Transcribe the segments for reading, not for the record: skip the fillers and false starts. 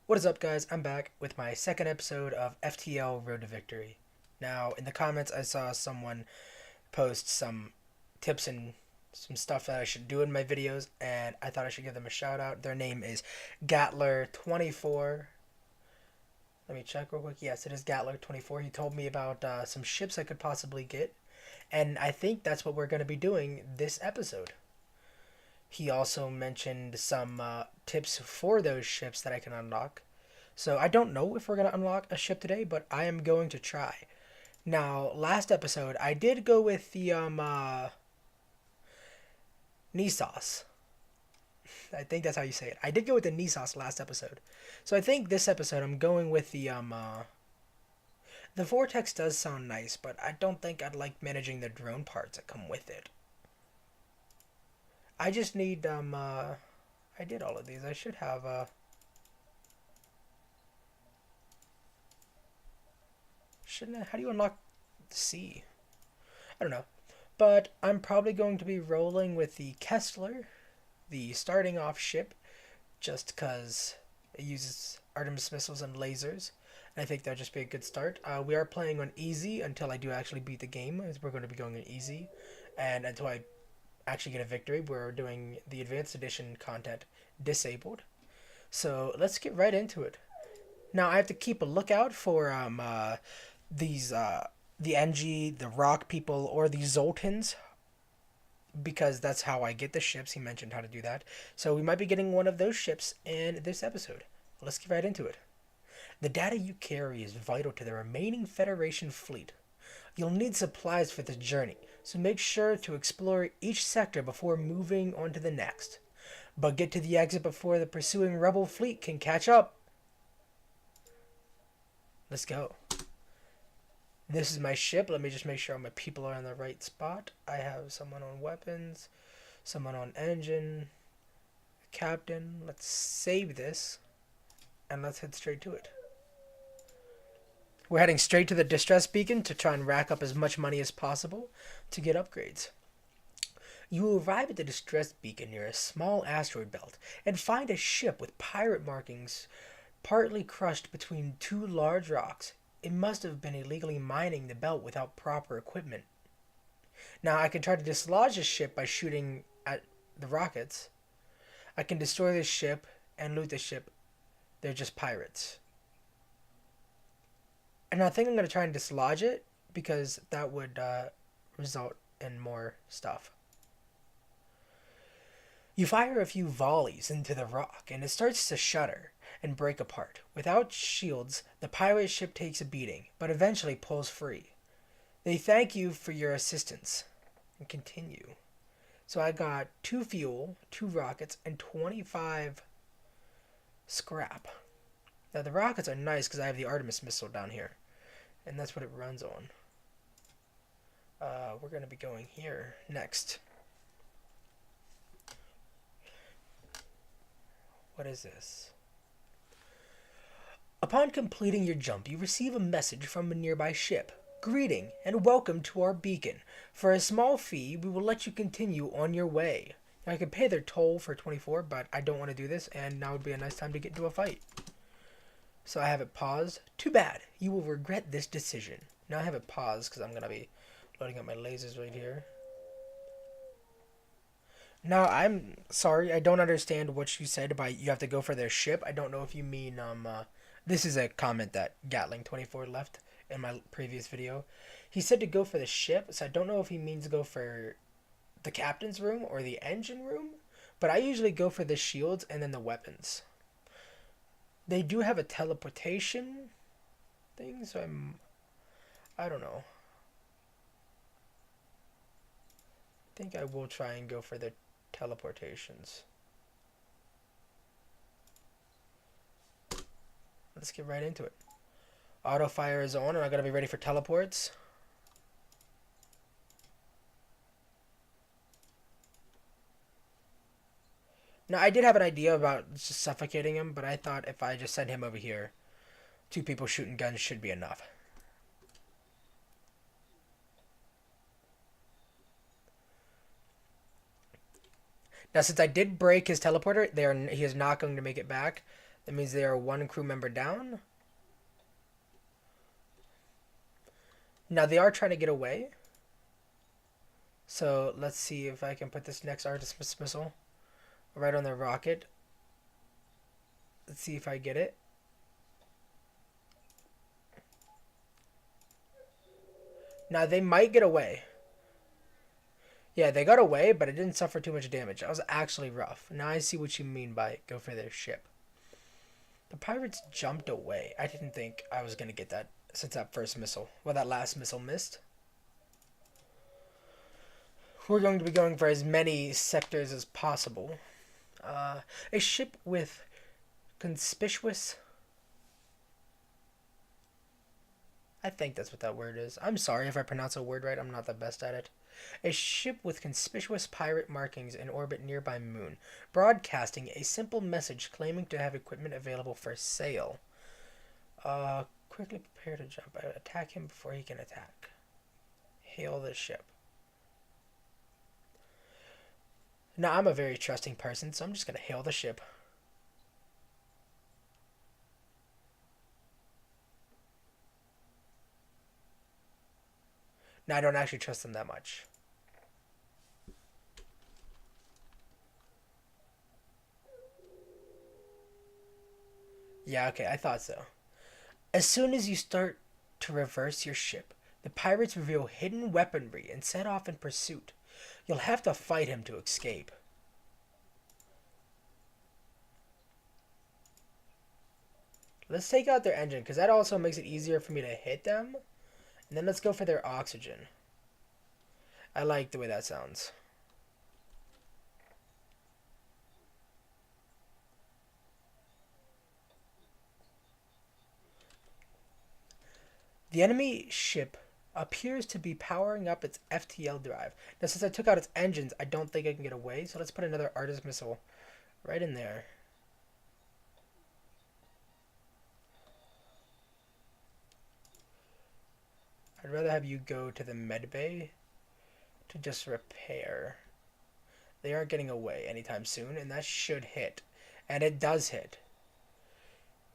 What is up, guys? I'm back with my second episode of FTL Road to Victory. Now, in the comments, I saw someone post some tips and some stuff that I should do in my videos, and I thought I should give them a shout out. Their name is Gatler24. Let me check real quick. Yes, it is Gatler24. He told me about some ships I could possibly get, and I think that's what we're going to be doing this episode. He also mentioned some tips for those ships that I can unlock. So I don't know if we're going to unlock a ship today, but I am going to try. Now, last episode, I did go with the Nisos. I think that's how you say it. I did go with the Nisos last episode. So I think this episode I'm going with the Vortex does sound nice, but I don't think I'd like managing the drone parts that come with it. I just need I did all of these. I should have shouldn't I? How do you unlock the sea? I don't know. But I'm probably going to be rolling with the Kessler, the starting off ship, just because it uses Artemis missiles and lasers. And I think that'll just be a good start. We are playing on easy until I do actually beat the game, as we're going to be going on easy. And until I actually get a victory, we're doing the Advanced Edition content disabled. So let's get right into it. Now I have to keep a lookout for these the NG, the Rock people, or the Zoltans, because that's how I get the ships. He mentioned how to do that. So we might be getting one of those ships in this episode. Let's get right into it. The data you carry is vital to the remaining Federation fleet. You'll need supplies for this journey, so make sure to explore each sector before moving on to the next. But get to the exit before the pursuing rebel fleet can catch up. Let's go. This is my ship. Let me just make sure all my people are in the right spot. I have someone on weapons, someone on engine, a captain. Let's save this, and let's head straight to it. We're heading straight to the distress beacon to try and rack up as much money as possible to get upgrades. You will arrive at the distress beacon near a small asteroid belt and find a ship with pirate markings partly crushed between two large rocks. It must have been illegally mining the belt without proper equipment. Now, I can try to dislodge this ship by shooting at the rockets. I can destroy this ship and loot this ship. They're just pirates. And I think I'm going to try and dislodge it because that would result in more stuff. You fire a few volleys into the rock and it starts to shudder and break apart. Without shields, the pirate ship takes a beating, but eventually pulls free. They thank you for your assistance and continue. So I got 2 fuel, 2 rockets, and 25 scrap. Now the rockets are nice because I have the Artemis missile down here, and that's what it runs on. We're going to be going here next. What is this? Upon completing your jump, you receive a message from a nearby ship. Greeting and welcome to our beacon. For a small fee, we will let you continue on your way. Now, I could pay their toll for 24, but I don't want to do this, and now would be a nice time to get into a fight. So I have it paused. Too bad. You will regret this decision. Now I have it paused because I'm going to be loading up my lasers right here. Now, I'm sorry, I don't understand what you said about you have to go for their ship. I don't know if you mean, this is a comment that Gatling24 left in my previous video. He said to go for the ship, so I don't know if he means to go for the captain's room or the engine room, but I usually go for the shields and then the weapons. They do have a teleportation thing, so I don't know. I think I will try and go for the teleportations. Let's get right into it. Auto fire is on, and I gotta be ready for teleports. Now, I did have an idea about just suffocating him, but I thought if I just send him over here, 2 people shooting guns should be enough. Now, since I did break his teleporter, he is not going to make it back. That means they are one crew member down. Now they are trying to get away. So let's see if I can put this next Artemis missile right on their rocket. Let's see if I get it. Now they might get away. Yeah, they got away, but it didn't suffer too much damage. That was actually rough. Now I see what you mean by go for their ship. The pirates jumped away. I didn't think I was going to get that since that first missile. Well, that last missile missed. We're going to be going for as many sectors as possible. A ship with conspicuous... I think that's what that word is. I'm sorry if I pronounce a word right. I'm not the best at it. A ship with conspicuous pirate markings in orbit nearby moon, broadcasting a simple message claiming to have equipment available for sale. Quickly prepare to jump. Attack him before he can attack. Hail the ship. Now, I'm a very trusting person, so I'm just going to hail the ship. Now, I don't actually trust them that much. Yeah, okay, I thought so. As soon as you start to reverse your ship, the pirates reveal hidden weaponry and set off in pursuit. You'll have to fight him to escape. Let's take out their engine, because that also makes it easier for me to hit them. And then let's go for their oxygen. I like the way that sounds. The enemy ship appears to be powering up its FTL drive. Now, since I took out its engines, I don't think I can get away. So let's put another Artemis missile right in there. I'd rather have you go to the med bay to just repair. They aren't getting away anytime soon, and that should hit. And it does hit.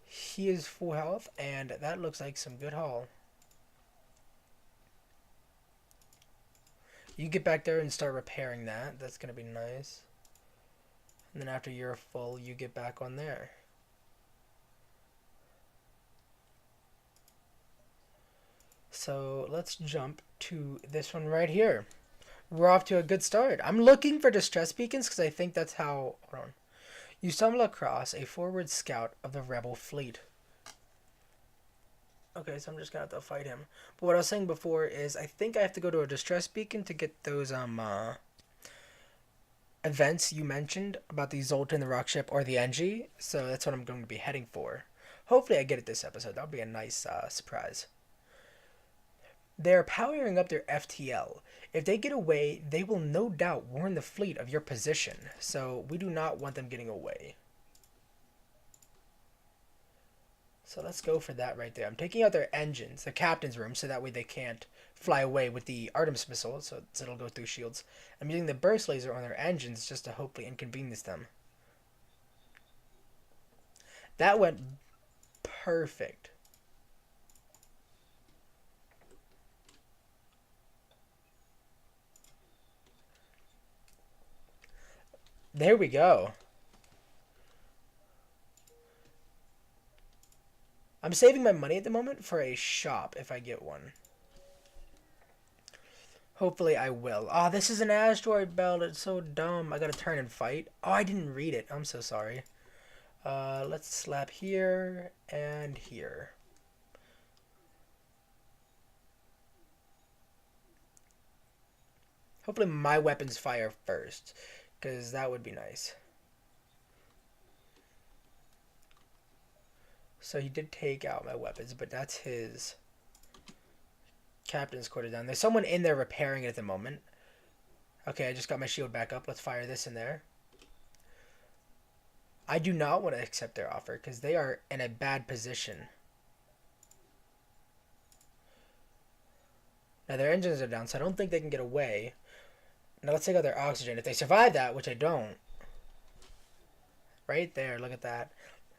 He is full health, and that looks like some good haul. You get back there and start repairing that. That's going to be nice. And then after you're full, you get back on there. So let's jump to this one right here. We're off to a good start. I'm looking for distress beacons because I think that's how... Hold on. You stumble across a forward scout of the rebel fleet. Okay, so I'm just going to have to fight him. But what I was saying before is I think I have to go to a distress beacon to get those events you mentioned about the Zoltan, the rock ship, or the NG. So that's what I'm going to be heading for. Hopefully I get it this episode. That'll be a nice surprise. They're powering up their FTL. If they get away, they will no doubt warn the fleet of your position. So we do not want them getting away. So let's go for that right there. I'm taking out their engines, the captain's room, so that way they can't fly away with the Artemis missile, so it'll go through shields. I'm using the burst laser on their engines just to hopefully inconvenience them. That went perfect. There we go. I'm saving my money at the moment for a shop if I get one. Hopefully I will. Oh, this is an asteroid belt. It's so dumb. I gotta turn and fight. Oh, I didn't read it. I'm so sorry. Let's slap here and here. Hopefully my weapons fire first, because that would be nice. So he did take out my weapons, but that's his captain's quarter down. There's someone in there repairing it at the moment. Okay, I just got my shield back up. Let's fire this in there. I do not want to accept their offer because they are in a bad position. Now their engines are down, so I don't think they can get away. Now let's take out their oxygen. If they survive that, which I don't. Right there, look at that.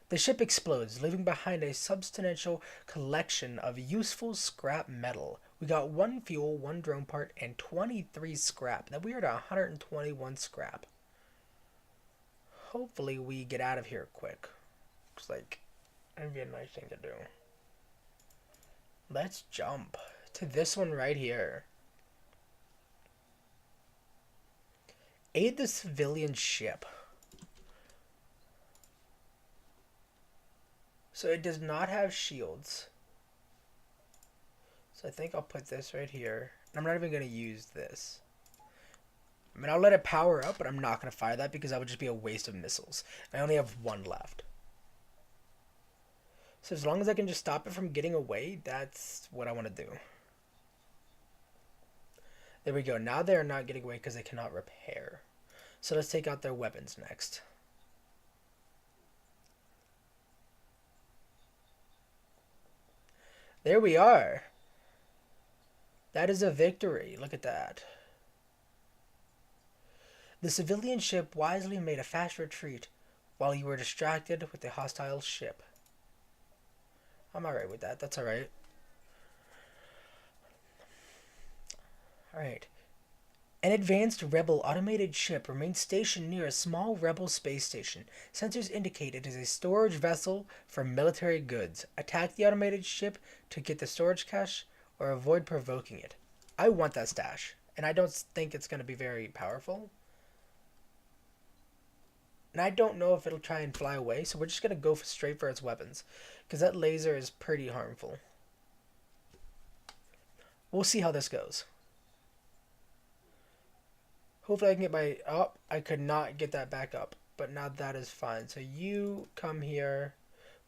The ship explodes, leaving behind a substantial collection of useful scrap metal. We got 1 fuel, 1 drone part, and 23 scrap. Now we are at 121 scrap. Hopefully we get out of here quick. Looks like that'd be a nice thing to do. Let's jump to this one right here. Aid the civilian ship. So it does not have shields. So I think I'll put this right here. I'm not even going to use this. I mean, I'll let it power up, but I'm not going to fire that because that would just be a waste of missiles. I only have 1 left. So as long as I can just stop it from getting away, that's what I want to do. There we go. Now they're not getting away because they cannot repair. So let's take out their weapons next. There we are. That is a victory. Look at that. The civilian ship wisely made a fast retreat while you were distracted with the hostile ship. I'm alright with that. That's alright. Alright. An advanced rebel automated ship remains stationed near a small rebel space station. Sensors indicate it is a storage vessel for military goods. Attack the automated ship to get the storage cache or avoid provoking it. I want that stash, and I don't think it's going to be very powerful. And I don't know if it'll try and fly away, so we're just going to go straight for its weapons, because that laser is pretty harmful. We'll see how this goes. Hopefully I can get my... Oh, I could not get that back up, but now that is fine. So you come here,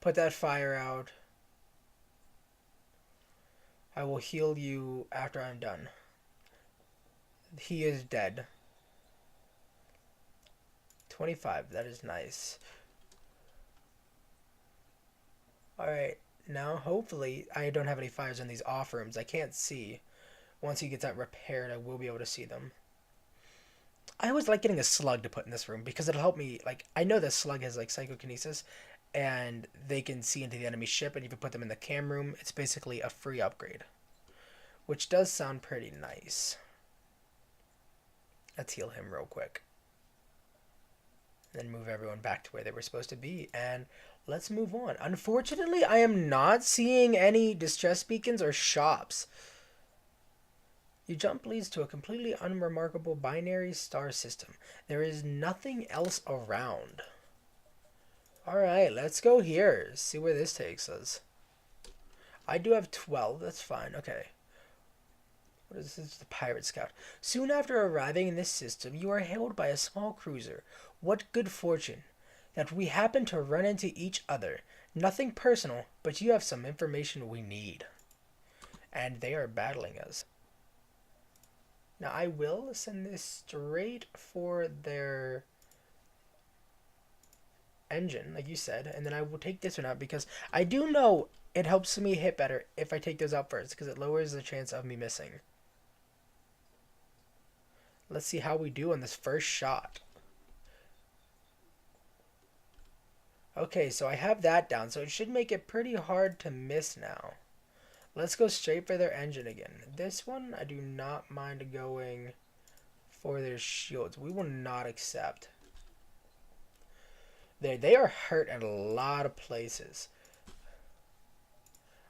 put that fire out. I will heal you after I'm done. He is dead. 25, that is nice. Alright, now hopefully I don't have any fires in these off rooms. I can't see. Once he gets that repaired, I will be able to see them. I always like getting a slug to put in this room because it'll help me. Like, I know this slug has like psychokinesis and they can see into the enemy ship, and if you put them in the cam room, it's basically a free upgrade, which does sound pretty nice. Let's heal him real quick. Then move everyone back to where they were supposed to be, and let's move on. Unfortunately, I am not seeing any distress beacons or shops. Your jump leads to a completely unremarkable binary star system. There is nothing else around. Alright, let's go here. See where this takes us. I do have 12. That's fine. Okay. What is this? The Pirate Scout. Soon after arriving in this system, you are hailed by a small cruiser. What good fortune that we happen to run into each other. Nothing personal, but you have some information we need. And they are battling us. Now I will send this straight for their engine, like you said, and then I will take this one out because I do know it helps me hit better if I take those out first because it lowers the chance of me missing. Let's see how we do on this first shot. Okay, so I have that down, so it should make it pretty hard to miss now. Let's go straight for their engine again. This one, I do not mind going for their shields. We will not accept. They are hurt in a lot of places.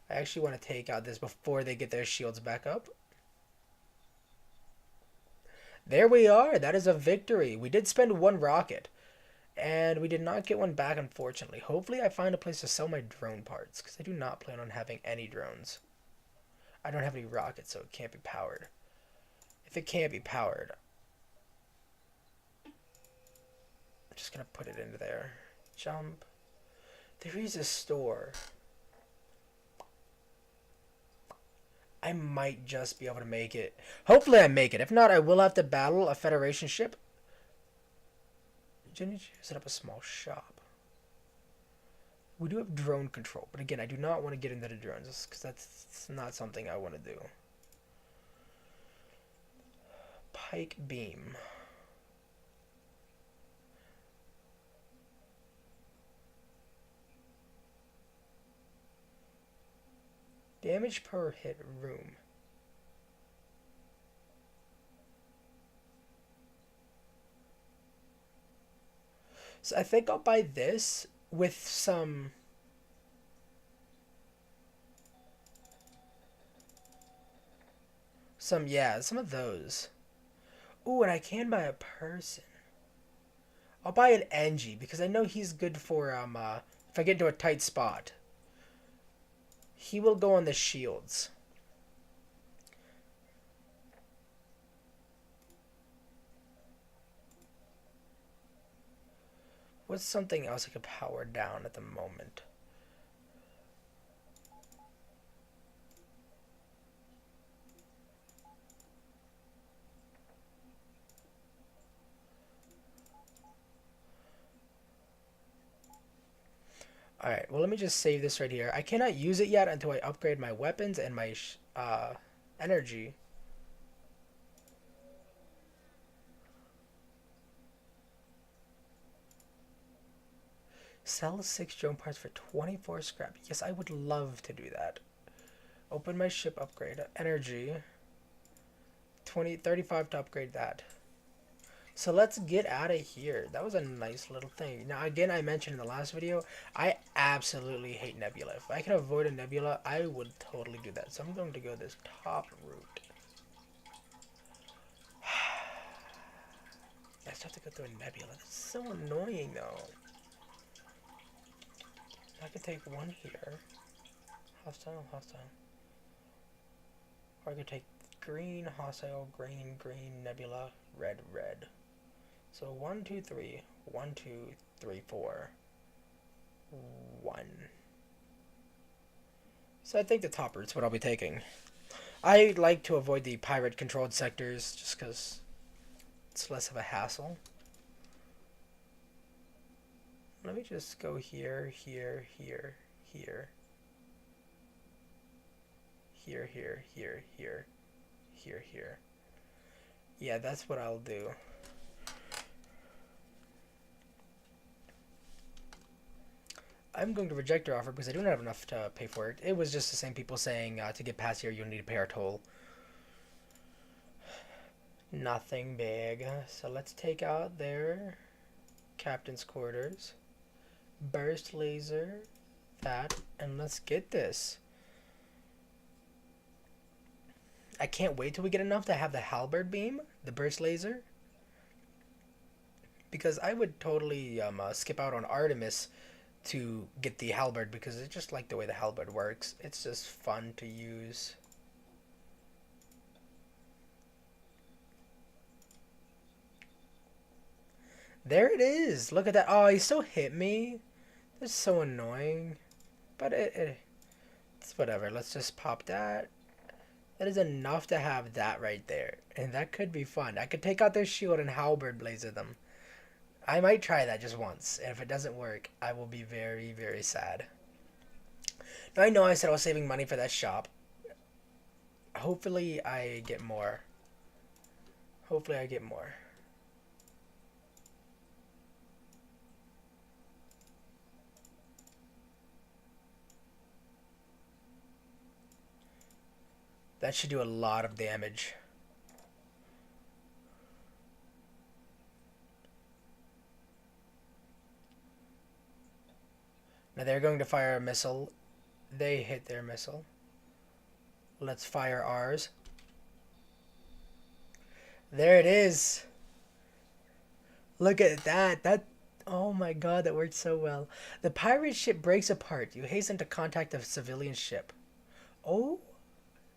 I actually want to take out this before they get their shields back up. There we are. That is a victory. We did spend 1 rocket. And we did not get one back, unfortunately. Hopefully I find a place to sell my drone parts, because I do not plan on having any drones. I don't have any rockets, so it can't be powered. If it can't be powered, I'm just going to put it into there. Jump. There is a store. I might just be able to make it. Hopefully I make it. If not, I will have to battle a Federation ship. Didn't you set up a small shop? We do have drone control, but again, I do not want to get into the drones because that's not something I want to do. Pike beam. Damage per hit room. So I think I'll buy this with some of those. Ooh, and I can buy a person. I'll buy an Engie because I know he's good for if I get into a tight spot. He will go on the shields. What's something else I could power down at the moment? Alright, well let me just save this right here. I cannot use it yet until I upgrade my weapons and my energy. Sell 6 drone parts for 24 scrap. Yes, I would love to do that. Open my ship upgrade. Energy. 35 to upgrade that. So let's get out of here. That was a nice little thing. Now, again, I mentioned in the last video, I absolutely hate Nebula. If I can avoid a Nebula, I would totally do that. So I'm going to go this top route. I just have to go through a Nebula. That's so annoying, though. I could take one here. Hostile, hostile. Or I could take green, hostile, green, green, Nebula, red, red. So 1, 2, 3. 1, 2, 3, 4. 1. So I think the top route's what I'll be taking. I like to avoid the pirate-controlled sectors just because it's less of a hassle. Let me just go here, here, here, here. Here, here, here, here, here, here. Yeah, that's what I'll do. I'm going to reject your offer because I don't have enough to pay for it. It was just the same people saying to get past here you'll need to pay our toll. Nothing big. So let's take out their captain's quarters. Burst laser. That. And let's get this. I can't wait till we get enough to have the halberd beam. The burst laser. Because I would totally skip out on Artemis to get the halberd because I just like the way the halberd works. It's just fun to use. There it is. Look at that. Oh, he still hit me. That's so annoying. But it's whatever. Let's just pop that. That is enough to have that right there. And that could be fun. I could take out their shield and halberd blazer them. I might try that just once, and if it doesn't work, I will be very, very sad. Now, I know I said I was saving money for that shop. Hopefully, I get more. Hopefully, I get more. That should do a lot of damage. Now they're going to fire a missile. They hit their missile. Let's fire ours. There it is. Look at that. Oh my god, that worked so well. The pirate ship breaks apart. You hasten to contact the civilian ship. Oh,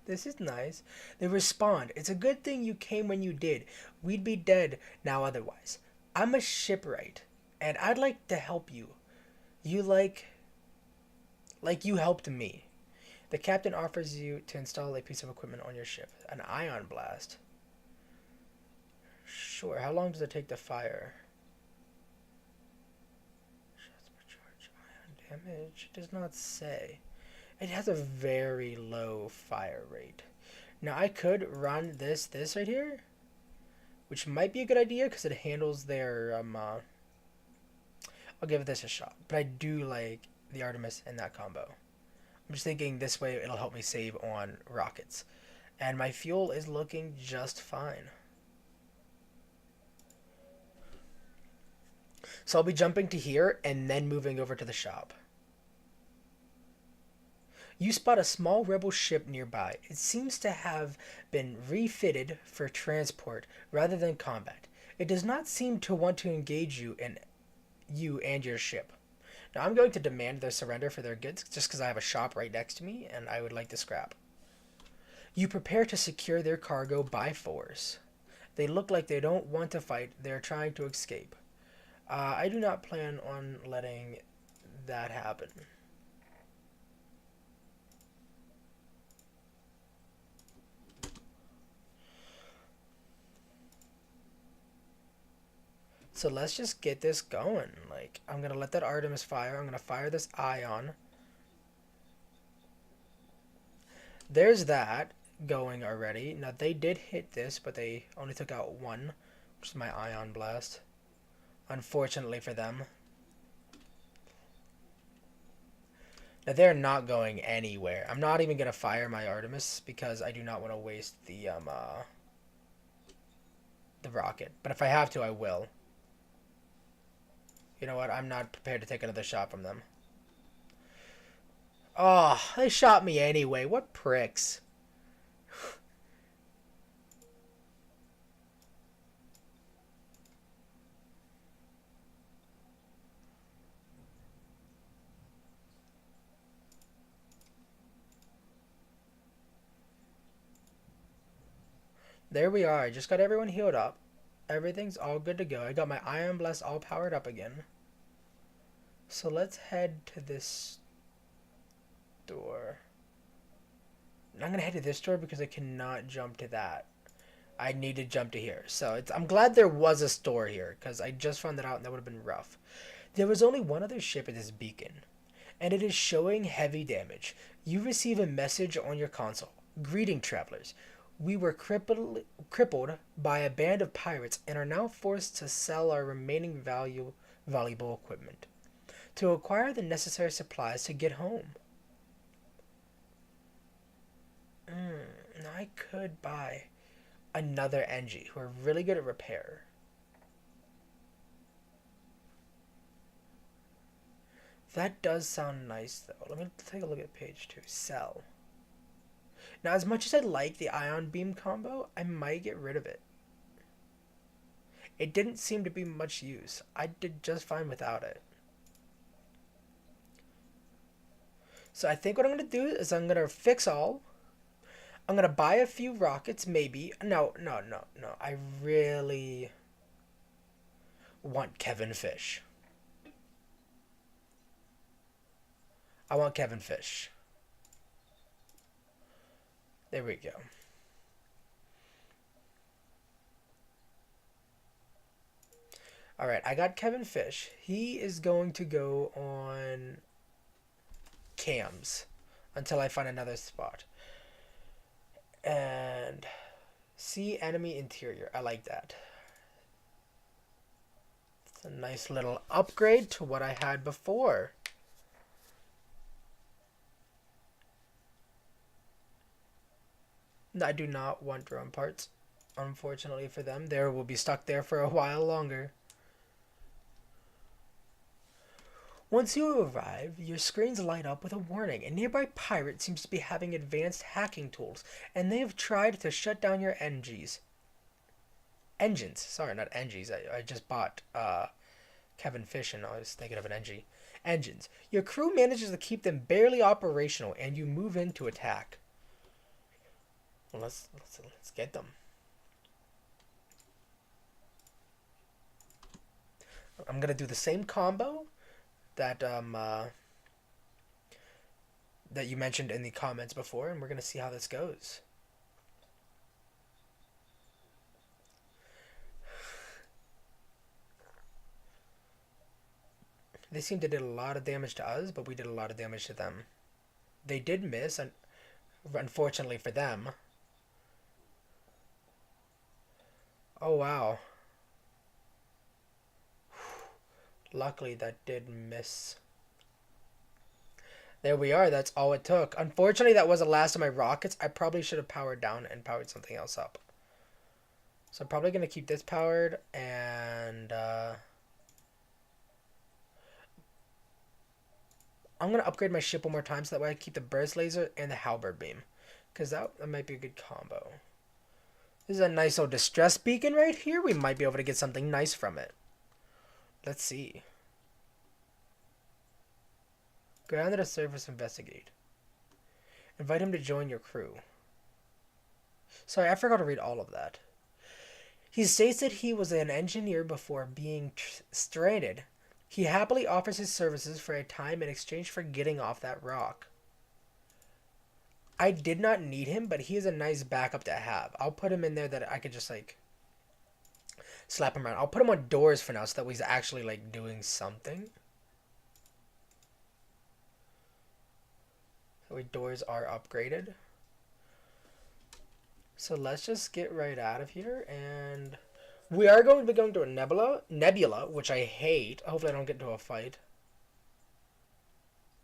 this is nice. They respond. It's a good thing you came when you did. We'd be dead now otherwise. I'm a shipwright, and I'd like to help you. You like you helped me. The captain offers you to install a piece of equipment on your ship. An ion blast. Sure. How long does it take to fire? Shots per charge. Ion damage. It does not say. It has a very low fire rate. Now I could run this right here, which might be a good idea because it handles their I'll give this a shot. But I do like the Artemis in that combo. I'm just thinking this way it'll help me save on rockets. And my fuel is looking just fine. So I'll be jumping to here and then moving over to the shop. You spot a small rebel ship nearby. It seems to have been refitted for transport rather than combat. It does not seem to want to engage you and your ship. Now I'm going to demand their surrender for their goods just because I have a shop right next to me and I would like to scrap. You prepare to secure their cargo by force. They look like they don't want to fight, they're trying to escape. I do not plan on letting that happen. So let's just get this going. Like, I'm going to let that Artemis fire. I'm going to fire this Ion. There's that going already. Now, they did hit this, but they only took out one, which is my Ion Blast. Unfortunately for them. Now, they're not going anywhere. I'm not even going to fire my Artemis because I do not want to waste the rocket. But if I have to, I will. You know what? I'm not prepared to take another shot from them. Oh, they shot me anyway. What pricks. There we are. I just got everyone healed up. Everything's all good to go. I got my Ion Blast all powered up again. So let's head to this door. I'm going to head to this door because I cannot jump to that. I need to jump to here. So I'm glad there was a store here because I just found that out and that would have been rough. There was only one other ship at this beacon, and it is showing heavy damage. You receive a message on your console. Greeting, travelers. We were crippled by a band of pirates and are now forced to sell our remaining valuable equipment to acquire the necessary supplies to get home. Now I could buy another Engie who are really good at repair. That does sound nice though. Let me take a look at page 2. Sell. Now, as much as I like the Ion Beam combo, I might get rid of it. It didn't seem to be much use. I did just fine without it. So I think what I'm going to do is I'm going to fix all. I'm going to buy a few rockets, maybe. No. I really want Kevin Fish. I want Kevin Fish. There we go. Alright, I got Kevin Fish. He is going to go on cams until I find another spot. And see enemy interior. I like that. It's a nice little upgrade to what I had before. I do not want drone parts. Unfortunately for them, they will be stuck there for a while longer. Once you arrive, your screens light up with a warning. A nearby pirate seems to be having advanced hacking tools, and they have tried to shut down your engines. Sorry, not engines. I just bought Kevin Fish and I was thinking of an Engie. Engines. Your crew manages to keep them barely operational, and you move in to attack. Well, let's get them. I'm gonna do the same combo that that you mentioned in the comments before, and we're gonna see how this goes. They seem to did a lot of damage to us, but we did a lot of damage to them. They did miss, and unfortunately for them. Oh wow. Luckily that did miss. There we are. That's all it took. Unfortunately, that was the last of my rockets. I probably should have powered down and powered something else up. So I'm probably going to keep this powered, and I'm going to upgrade my ship one more time so that way I keep the burst laser and the halberd beam. Because that might be a good combo. This is a nice little distress beacon right here. We might be able to get something nice from it. Let's see. Go down to the surface, investigate. Invite him to join your crew. Sorry, I forgot to read all of that. He states that he was an engineer before being stranded. He happily offers his services for a time in exchange for getting off that rock. I did not need him, but he is a nice backup to have. I'll put him in there that I could just, like, slap him around. I'll put him on doors for now so that he's actually, like, doing something. So doors are upgraded. So let's just get right out of here, and we are going to be going to a nebula, which I hate. Hopefully I don't get into a fight.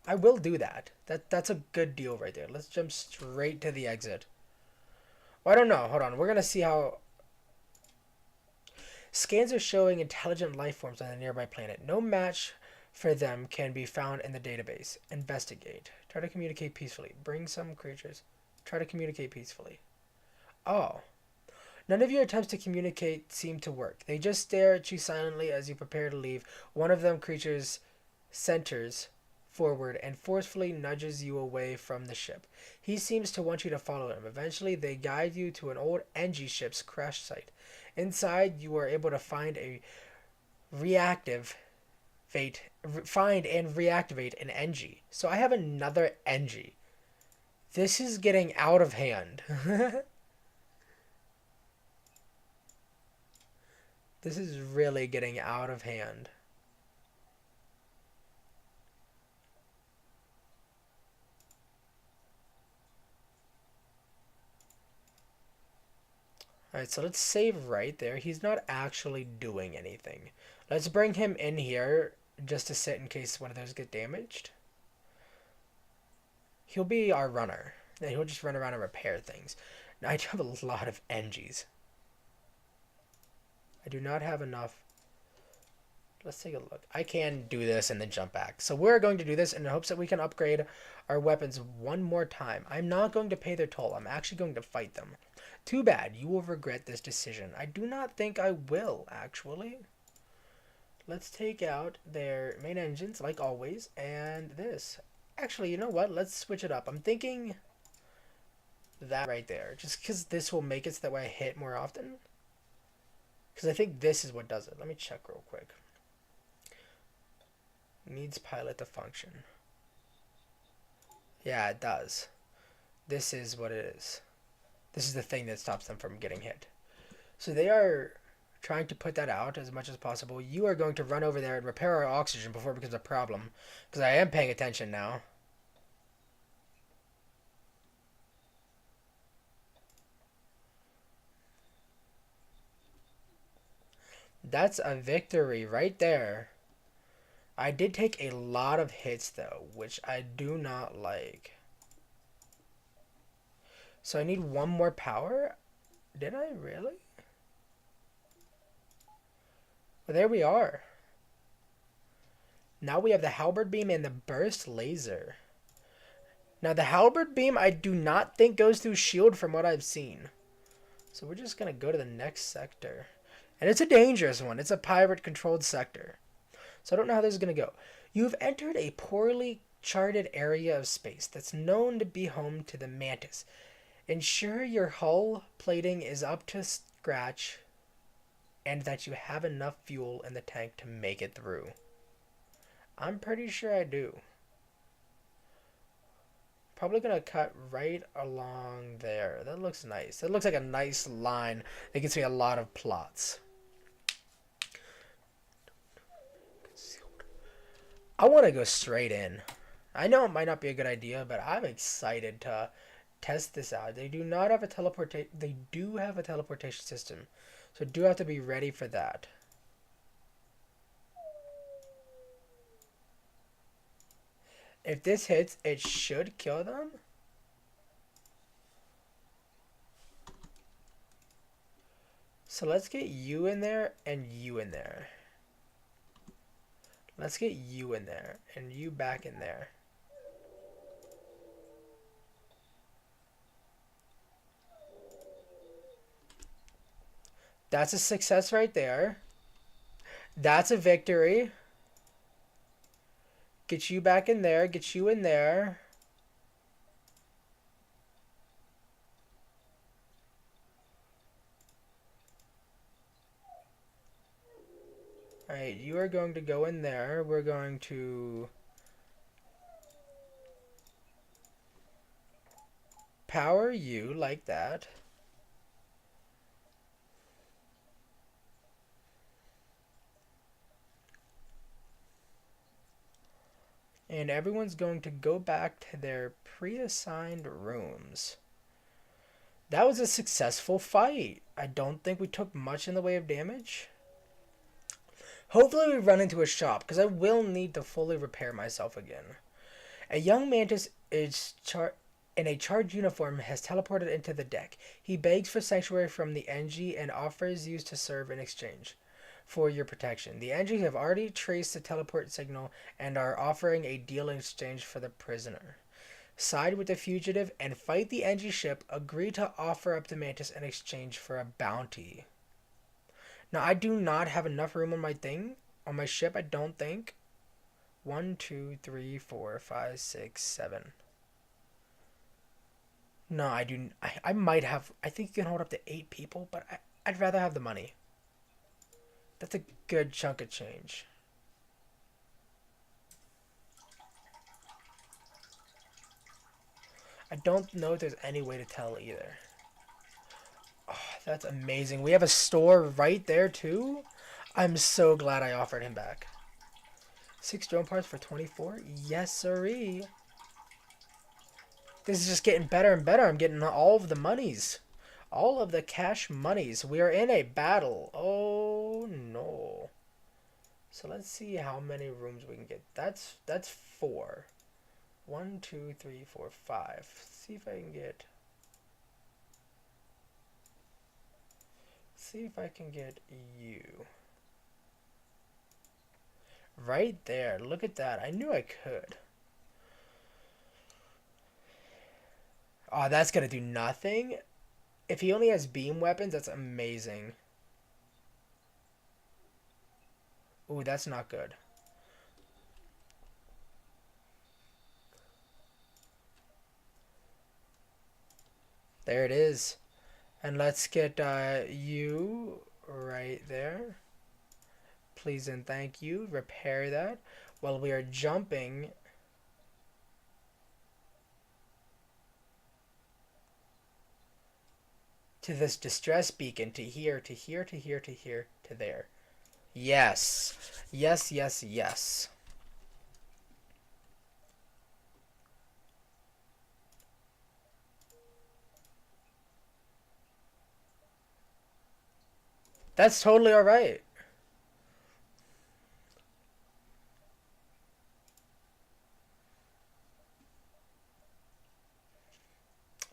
I will do that. That's a good deal right there. Let's jump straight to the exit. Well, I don't know. Hold on. We're going to see how... Scans are showing intelligent life forms on a nearby planet. No match for them can be found in the database. Investigate. Try to communicate peacefully. Bring some creatures. Try to communicate peacefully. Oh. None of your attempts to communicate seem to work. They just stare at you silently as you prepare to leave. One of them creatures centers forward and forcefully nudges you away from the ship. He seems to want you to follow him. Eventually, they guide you to an old NG ship's crash site. Inside, you are able to find and reactivate an NG. So I have another NG. This is getting out of hand. This is really getting out of hand. Alright, so let's save right there. He's not actually doing anything. Let's bring him in here just to sit in case one of those get damaged. He'll be our runner. And he'll just run around and repair things. Now, I do have a lot of NGs. I do not have enough. Let's take a look. I can do this and then jump back. So we're going to do this in the hopes that we can upgrade our weapons one more time. I'm not going to pay their toll. I'm actually going to fight them. Too bad. You will regret this decision. I do not think I will, actually. Let's take out their main engines, like always, and this. Actually, you know what? Let's switch it up. I'm thinking that right there. Just because this will make it so that way I hit more often. Because I think this is what does it. Let me check real quick. Needs pilot to function. Yeah, it does. This is what it is. This is the thing that stops them from getting hit. So they are trying to put that out as much as possible. You are going to run over there and repair our oxygen before it becomes a problem. Because I am paying attention now. That's a victory right there. I did take a lot of hits though, which I do not like. So I need one more power? Did I really? Well, there we are. Now we have the halberd beam and the burst laser. Now the halberd beam I do not think goes through shield from what I've seen. So we're just going to go to the next sector. And it's a dangerous one. It's a pirate controlled sector. So I don't know how this is going to go. You've entered a poorly charted area of space that's known to be home to the Mantis. Ensure your hull plating is up to scratch and that you have enough fuel in the tank to make it through. I'm pretty sure I do. Probably going to cut right along there. That looks nice. That looks like a nice line that gives me a lot of plots. I want to go straight in. I know it might not be a good idea, but I'm excited to test this out. They do not have a They do have a teleportation system, so do have to be ready for that. If this hits, it should kill them. So let's get you in there and you in there. Let's get you in there and you back in there. That's a success right there. That's a victory. Get you back in there. Get you in there. Alright, you are going to go in there. We're going to power you like that. And everyone's going to go back to their pre-assigned rooms. That was a successful fight. I don't think we took much in the way of damage. Hopefully we run into a shop, because I will need to fully repair myself again. A young mantis is in a charged uniform has teleported into the deck. He begs for sanctuary from the NG and offers you to serve in exchange for your protection. The NG have already traced the teleport signal and are offering a deal in exchange for the prisoner. Side with the fugitive and fight the NG ship. Agree to offer up the Mantis in exchange for a bounty. Now, I do not have enough room on my ship, I don't think. 1, 2, 3, 4, 5, 6, 7. No, I do. I might have. I think you can hold up to 8 people, but I'd rather have the money. That's a good chunk of change. I don't know if there's any way to tell either. Oh, that's amazing. We have a store right there too. I'm so glad I offered him back. 6 drone parts for 24? Yes, sirree. This is just getting better and better. I'm getting all of the monies. All of the cash monies. We are in a battle. Oh, no. So let's see how many rooms we can get. That's 4. 1, 2, 3, 4, 5. See if I can get... See if I can get you. Right there. Look at that. I knew I could. Oh, that's going to do nothing. If he only has beam weapons, that's amazing. Ooh, that's not good. There it is. And let's get you right there. Please and thank you. Repair that while we are jumping. To this distress beacon, to here, to here, to here, to here, to there. Yes. Yes, yes, yes. That's totally alright.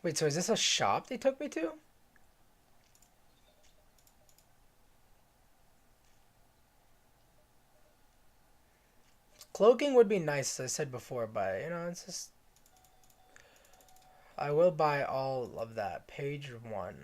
Wait, so is this a shop they took me to? Cloaking would be nice, as I said before, but, you know, it's just... I will buy all of that. Page 1.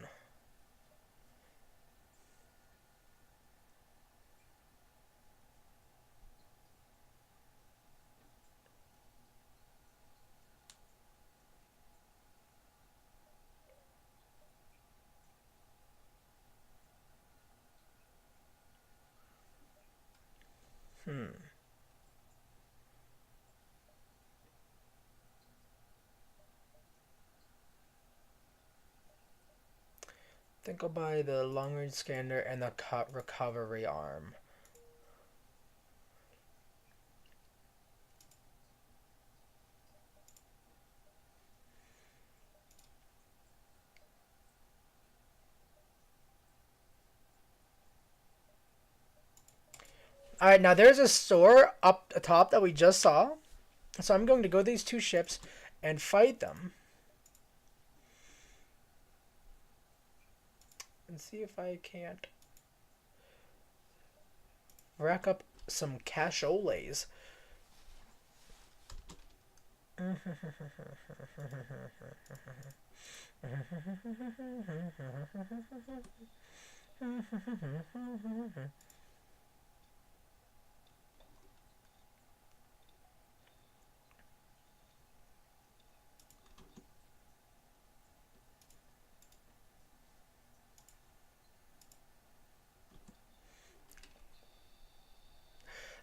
I think I'll buy the long range scanner and the recovery arm. Alright, now there's a store up the top that we just saw. So I'm going to go these two ships and fight them and see if I can't rack up some casholes.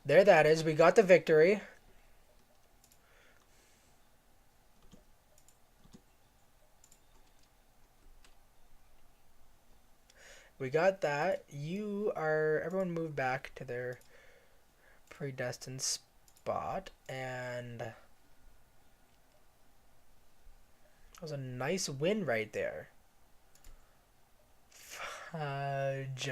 There that is. We got the victory. We got that. Everyone moved back to their predestined spot, and that was a nice win right there. Fudge.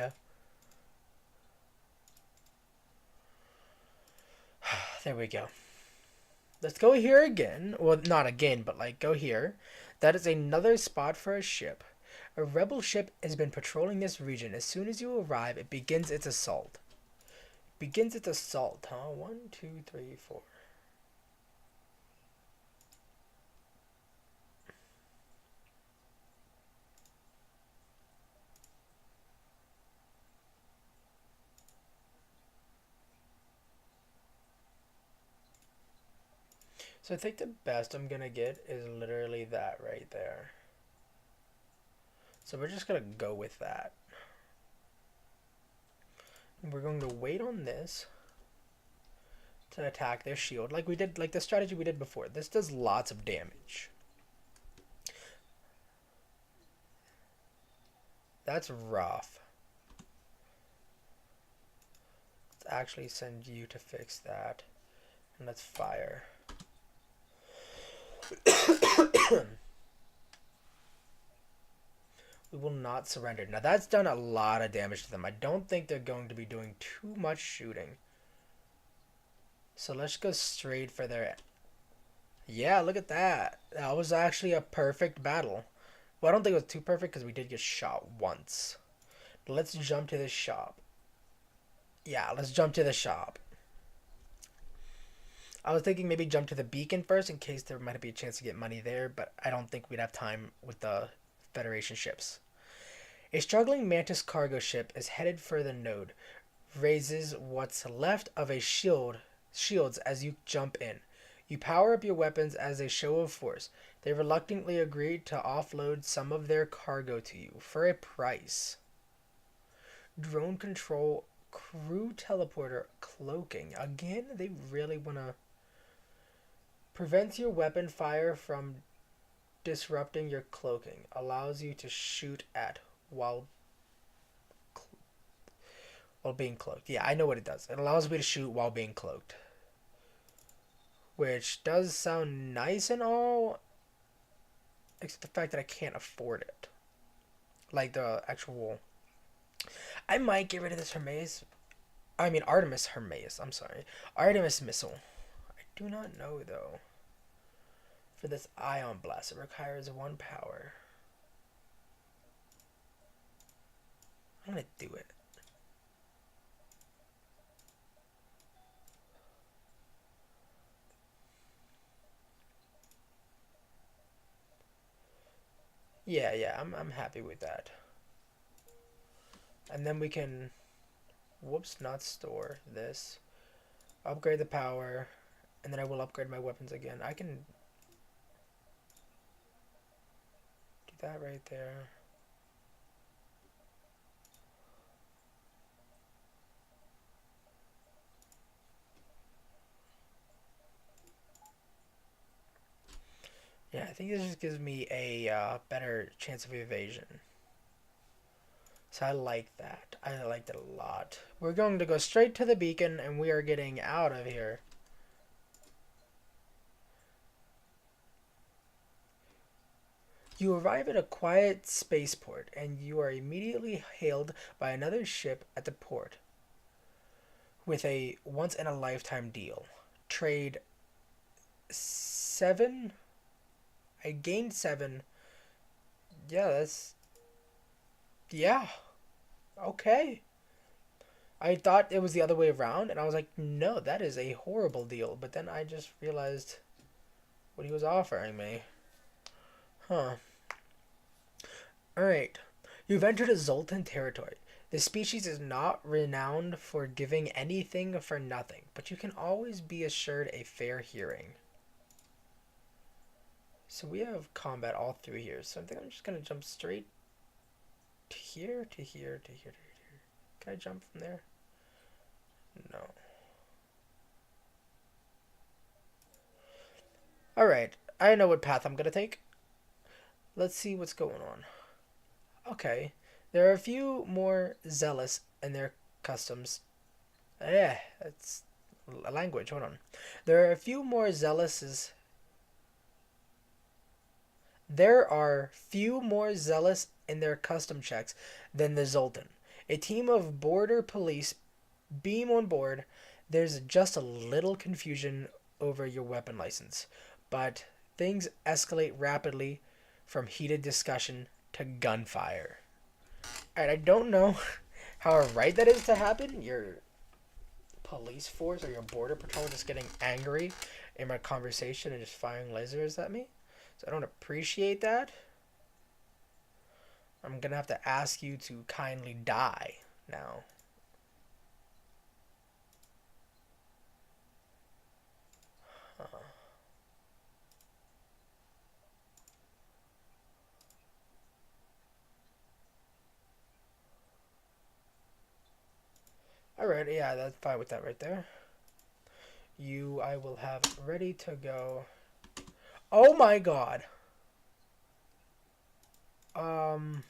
There we go. Let's go here again. Well, not again, but like go here. That is another spot for a ship. A rebel ship has been patrolling this region. As soon as you arrive, it begins its assault. Begins its assault, huh? 1, 2, 3, 4. So I think the best I'm gonna get is literally that right there. So we're just gonna go with that. And we're going to wait on this to attack their shield like we did, like the strategy we did before. This does lots of damage. That's rough. Let's actually send you to fix that. And let's fire. We will not surrender. Now that's done a lot of damage to them. I don't think they're going to be doing too much shooting. So let's go straight for their... Yeah, look at that. That was actually a perfect battle. Well, I don't think it was too perfect because we did get shot once. Let's jump to the shop. Yeah, let's jump to the shop. I was thinking maybe jump to the beacon first in case there might be a chance to get money there, but I don't think we'd have time with the Federation ships. A struggling Mantis cargo ship is headed for the node. Raises what's left of a shields as you jump in. You power up your weapons as a show of force. They reluctantly agreed to offload some of their cargo to you for a price. Drone control, crew teleporter, cloaking. Again, they really want to... Prevents your weapon fire from disrupting your cloaking. Allows you to shoot at while being cloaked. Yeah, I know what it does. It allows me to shoot while being cloaked. Which does sound nice and all, except the fact that I can't afford it. Like the actual... I might get rid of this Hermes. I mean Artemis Hermes, I'm sorry. Artemis missile. I do not know though. For this ion blast, it requires 1 power. I'm gonna do it. Yeah, I'm happy with that. And then we can, whoops, not store this. Upgrade the power, and then I will upgrade my weapons again. I can do that right there. Yeah, I think this just gives me a better chance of evasion. So I like that. I liked it a lot. We're going to go straight to the beacon, and we are getting out of here. You arrive at a quiet spaceport, and you are immediately hailed by another ship at the port with a once-in-a-lifetime deal. Trade 7. I gained 7. Yeah, that's. Yeah, okay. I thought it was the other way around, and I was like, no, that is a horrible deal. But then I just realized what he was offering me. Huh. Alright. You've entered a Zoltan territory. This species is not renowned for giving anything for nothing, but you can always be assured a fair hearing. So we have combat all through here. So I think I'm just gonna jump straight to here, to here, to here, to here. Can I jump from there? No. Alright, I know what path I'm gonna take. Let's see what's going on. Okay. There are a few more zealous in their customs. That's a language. Hold on. There are a few more zealous. There are few more zealous in their custom checks than the Zoltan. A team of border police beam on board. There's just a little confusion over your weapon license, but things escalate rapidly from heated discussion to gunfire. Alright, I don't know how right that is to happen. Your police force or your border patrol just getting angry in my conversation and just firing lasers at me. So I don't appreciate that. I'm gonna have to ask you to kindly die now. Alright, yeah, that's fine with that right there. You, I will have ready to go. Oh my god. Um.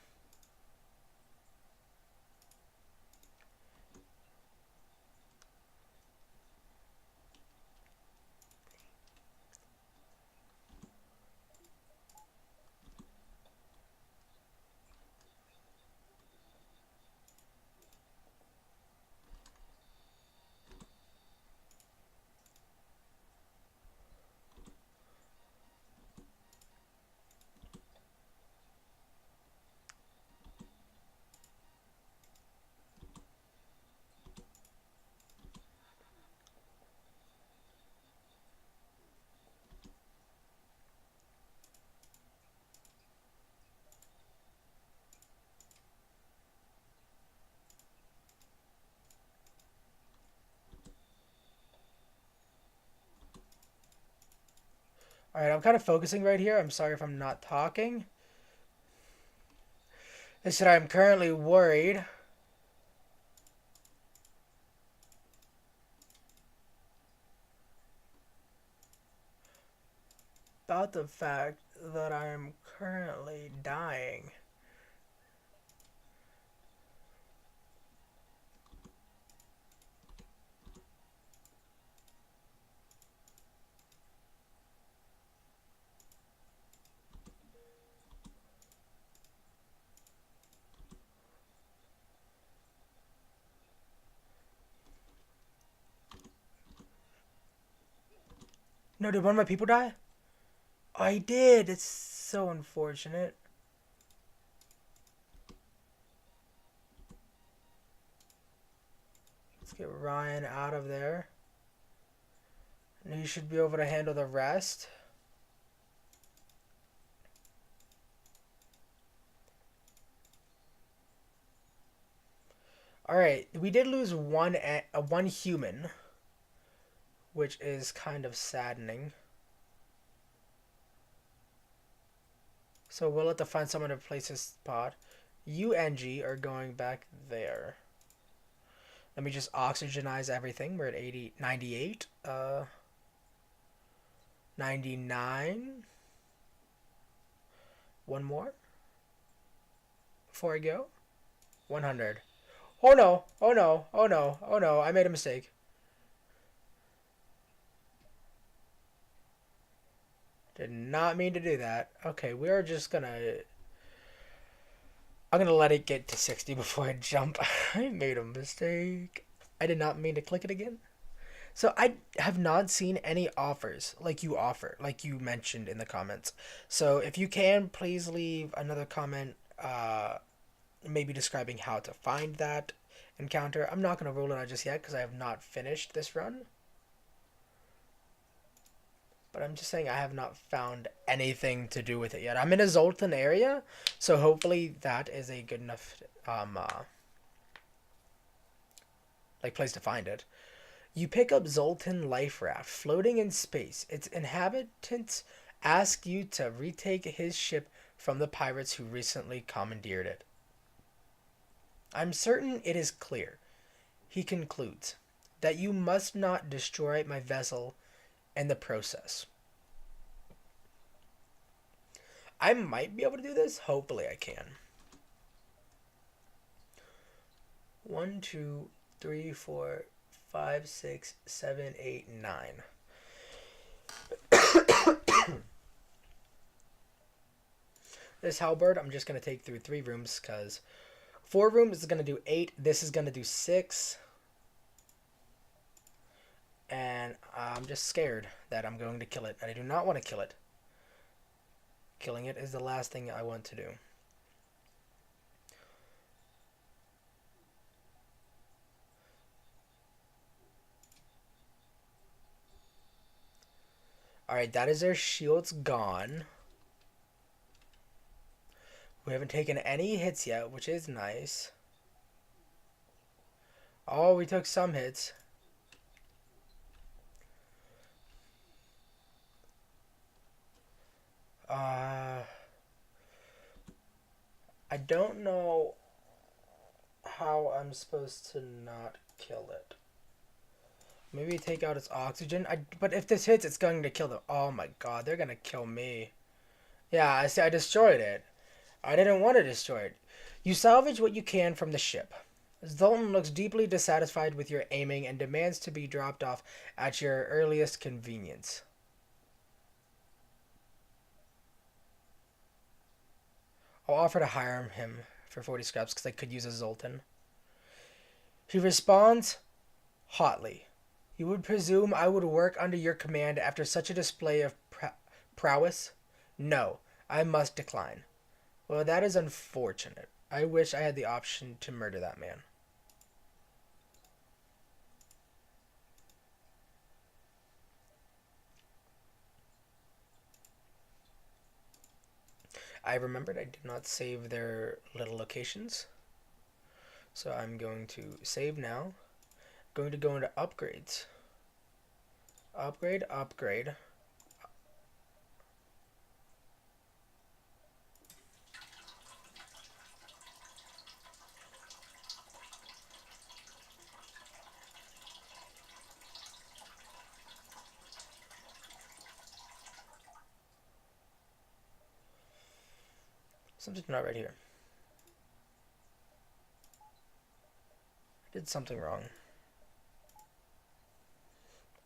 Alright, I'm kind of focusing right here. I'm sorry if I'm not talking. It's that I'm currently worried about the fact that I am currently dying. No, did one of my people die? I did. It's so unfortunate. Let's get Ryan out of there. And he should be able to handle the rest. Alright, we did lose one human, which is kind of saddening. So we'll have to find someone to replace his spot. You and G are going back there. Let me just oxygenize everything. We're at 80, 98, 99. One more before I go. 100. Oh no, oh no, oh no, oh no, I made a mistake. Did not mean to do that. Okay, we're just gonna... I'm gonna let it get to 60 before I jump. I made a mistake. I did not mean to click it again. So I have not seen any offers like you offer, like you mentioned in the comments. So if you can, please leave another comment, maybe describing how to find that encounter. I'm not gonna roll it out just yet because I have not finished this run. But I'm just saying I have not found anything to do with it yet. I'm in a Zoltan area, so hopefully that is a good enough like place to find it. You pick up Zoltan Life Raft floating in space. Its inhabitants ask you to retake his ship from the pirates who recently commandeered it. I'm certain it is clear, he concludes, that you must not destroy my vessel in the process. I might be able to do this. Hopefully I can. 1, 2, 3, 4, 5, 6, 7, 8, 9. This halberd, I'm just going to take through 3 rooms because 4 rooms is going to do 8. This is going to do 6. And I'm just scared that I'm going to kill it. And I do not want to kill it. Killing it is the last thing I want to do. Alright, that is their shields gone. We haven't taken any hits yet, which is nice. Oh, we took some hits. I don't know how I'm supposed to not kill it. Maybe take out its oxygen. But if this hits, it's going to kill them. Oh my god, they're going to kill me. Yeah, I see. I destroyed it. I didn't want to destroy it. You salvage what you can from the ship. Zoltan looks deeply dissatisfied with your aiming and demands to be dropped off at your earliest convenience. I'll offer to hire him for 40 scraps because I could use a Zoltan. He responds hotly. You would presume I would work under your command after such a display of prowess? No, I must decline. Well, that is unfortunate. I wish I had the option to murder that man. I remembered I did not save their little locations. So I'm going to save now. Going to go into upgrades. Upgrade, upgrade. Something's not right here. I did something wrong.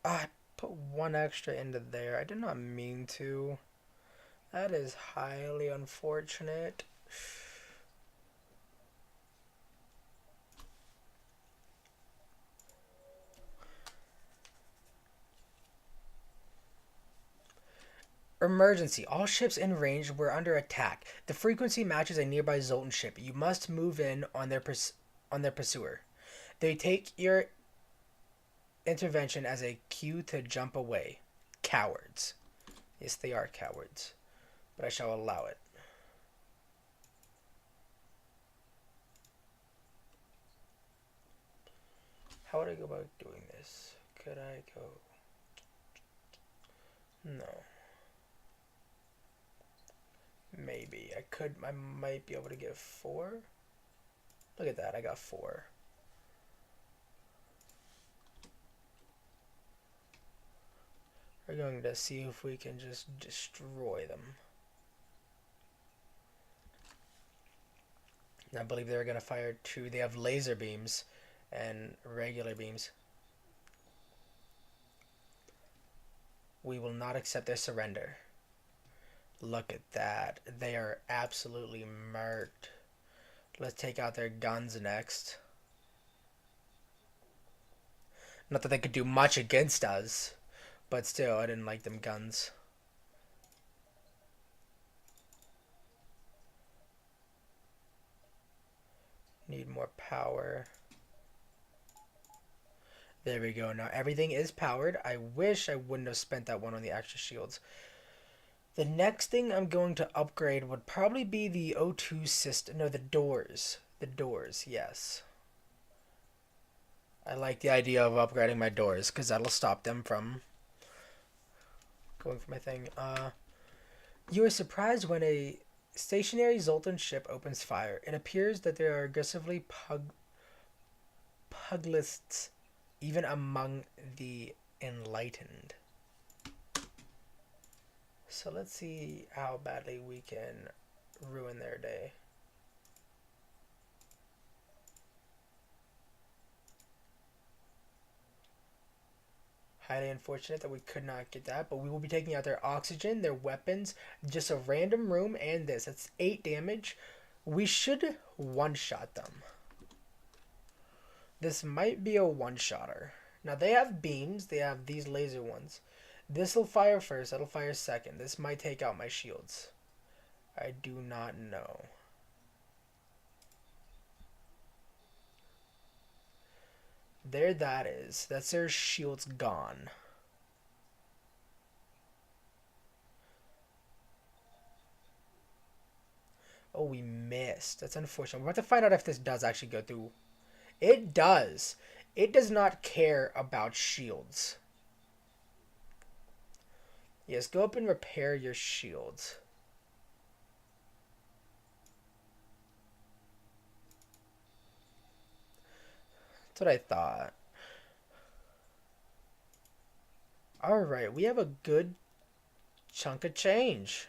I put 1 extra into there. I did not mean to. That is highly unfortunate. Emergency. All ships in range were under attack. The frequency matches a nearby Zoltan ship. You must move in on their pursuer. They take your intervention as a cue to jump away. Cowards. Yes, they are cowards. But I shall allow it. How would I go about doing this? Could I go... No. Maybe. I might be able to get 4. Look at that, I got 4. We're going to see if we can just destroy them. I believe they're going to fire 2. They have laser beams and regular beams. We will not accept their surrender. Look at that. They are absolutely murked. Let's take out their guns next. Not that they could do much against us, but still, I didn't like them guns. Need more power. There we go. Now everything is powered. I wish I wouldn't have spent that one on the extra shields. The next thing I'm going to upgrade would probably be the O2 system. No, the doors. The doors, yes. I like the idea of upgrading my doors because that'll stop them from going for my thing. You are surprised when a stationary Zoltan ship opens fire. It appears that there are aggressively puglists even among the enlightened. So let's see how badly we can ruin their day. Highly unfortunate that we could not get that, but we will be taking out their oxygen, their weapons, just a random room, and this. That's 8 damage. We should one-shot them. This might be a one-shotter. Now, they have beams. They have these laser ones. This will fire first. That'll fire second. This might take out my shields. I do not know. There that is. That's their shields gone. Oh, we missed. That's unfortunate. We're about to find out if this does actually go through. It does. It does not care about shields. Yes, go up and repair your shields. That's what I thought. Alright, we have a good chunk of change.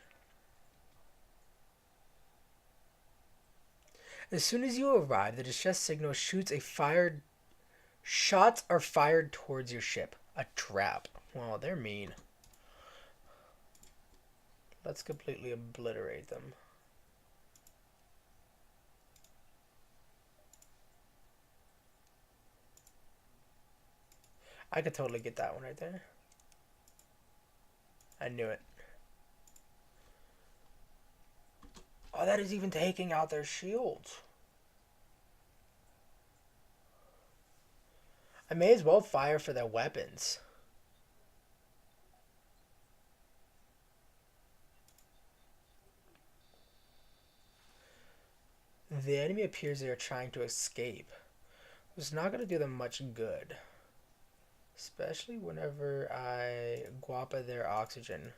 As soon as you arrive, the distress signal shoots a fired... Shots are fired towards your ship. A trap. Well, they're mean. Let's completely obliterate them. I could totally get that one right there. I knew it. Oh, that is even taking out their shields. I may as well fire for their weapons. The enemy appears they are trying to escape. It's not going to do them much good. Especially whenever I guapa their oxygen.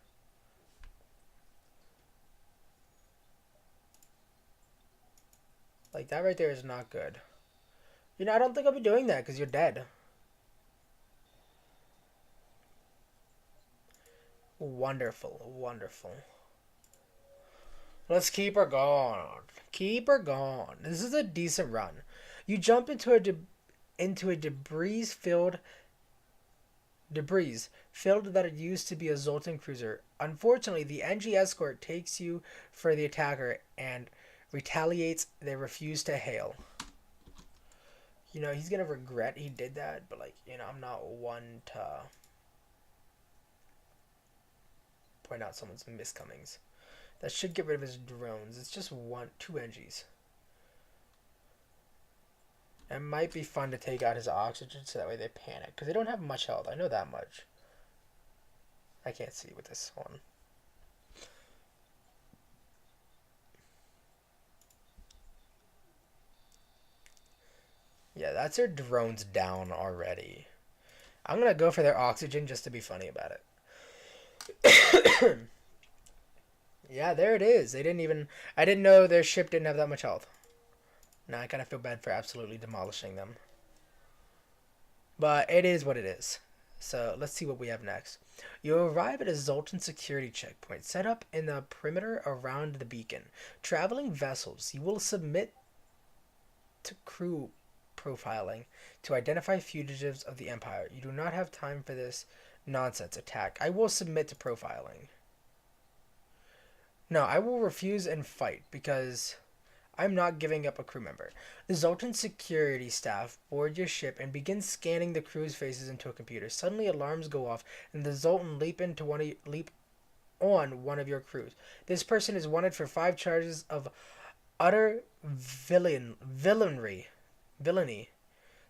Like, that right there is not good. You know, I don't think I'll be doing that because you're dead. Wonderful, wonderful. Let's keep her going. Keep her going. This is a decent run. You jump into a debris filled that it used to be a Zoltan cruiser. Unfortunately, the NG escort takes you for the attacker and retaliates. They refuse to hail. You know, he's gonna regret he did that, but like, you know, I'm not one to point out someone's miscomings. That should get rid of his drones. It's just 2 NGs. It might be fun to take out his oxygen so that way they panic. Because they don't have much health. I know that much. I can't see with this one. Yeah, that's their drones down already. I'm going to go for their oxygen just to be funny about it. Yeah, there it is. They didn't even... I didn't know their ship didn't have that much health. Now I kind of feel bad for absolutely demolishing them. But it is what it is. So let's see what we have next. You arrive at a Zoltan security checkpoint set up in the perimeter around the beacon. Traveling vessels, you will submit to crew profiling to identify fugitives of the Empire. You do not have time for this nonsense attack. I will submit to profiling. No, I will refuse and fight because I'm not giving up a crew member. The Zoltan security staff board your ship and begin scanning the crew's faces into a computer. Suddenly, alarms go off, and the Zoltan leap on one of your crews. This person is wanted for 5 charges of utter villainy.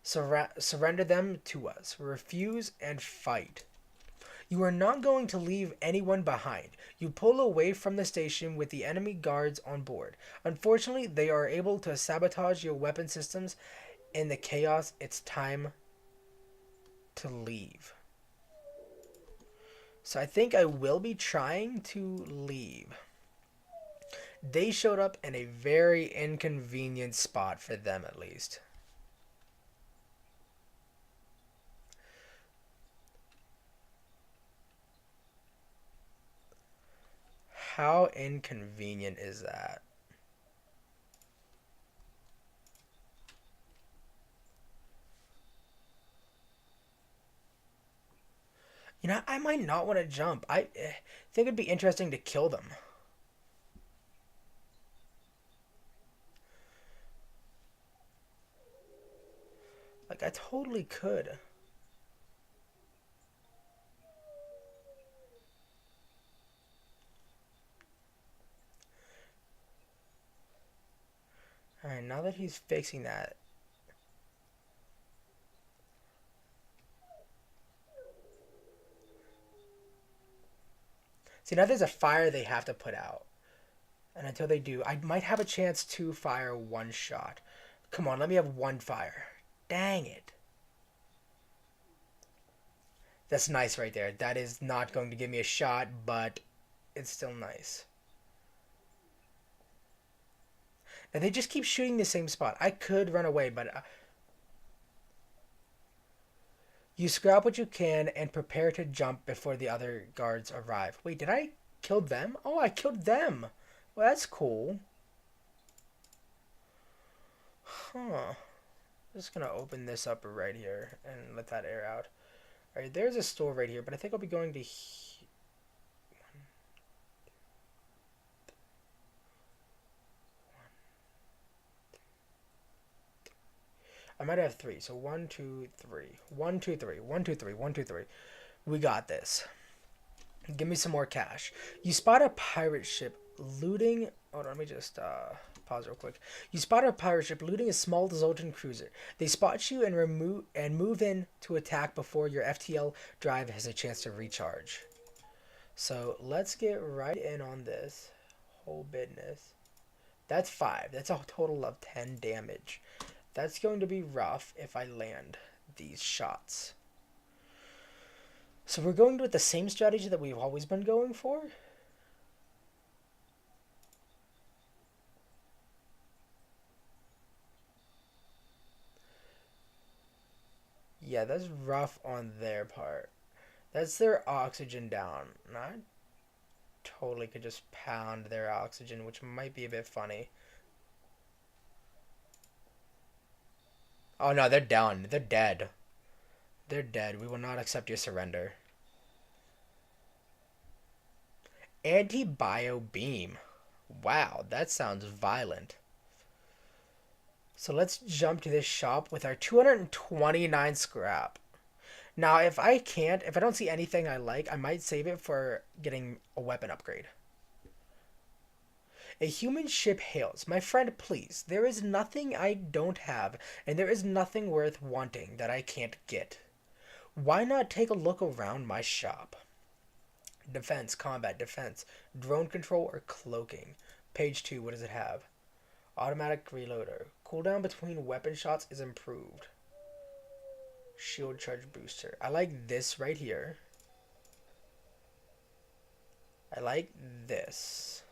Surrender them to us. Refuse and fight. You are not going to leave anyone behind. You pull away from the station with the enemy guards on board. Unfortunately, they are able to sabotage your weapon systems. In the chaos, it's time to leave. So I think I will be trying to leave. They showed up in a very inconvenient spot for them, at least. How inconvenient is that? You know, I might not want to jump. I think it'd be interesting to kill them. Like, I totally could. Alright, now that he's fixing that. See, now there's a fire they have to put out. And until they do, I might have a chance to fire one shot. Come on, let me have one fire. Dang it. That's nice right there. That is not going to give me a shot, but it's still nice. Now they just keep shooting the same spot. I could run away, but you scrap what you can and prepare to jump before the other guards arrive. Wait, did I kill them? Oh, I killed them. Well, that's cool. Huh. Just gonna open this up right here and let that air out. Alright, there's a store right here, but I think I'll be going to... I might have three. So 1, 2, 3. 1, 2, 3. 1, 2, 3. 1, 2, 3. We got this. Give me some more cash. You spot a pirate ship looting... Hold on, let me just pause real quick. You spot a pirate ship looting a small Zoltan cruiser. They spot you and move in to attack before your FTL drive has a chance to recharge. So let's get right in on this whole business. That's 5. That's a total of 10 damage. That's going to be rough if I land these shots. So we're going with the same strategy that we've always been going for. Yeah, that's rough on their part. That's their oxygen down. And I totally could just pound their oxygen, which might be a bit funny. Oh no, they're down. They're dead. They're dead. We will not accept your surrender. Anti-bio beam. Wow, that sounds violent. So let's jump to this shop with our 229 scrap. Now, if I don't see anything I like, I might save it for getting a weapon upgrade. A human ship hails. My friend, please. There is nothing I don't have, and there is nothing worth wanting that I can't get. Why not take a look around my shop? Defense, combat, defense, drone control, or cloaking. Page 2, what does it have? Automatic reloader. Cooldown between weapon shots is improved. Shield charge booster. I like this right here. I like this.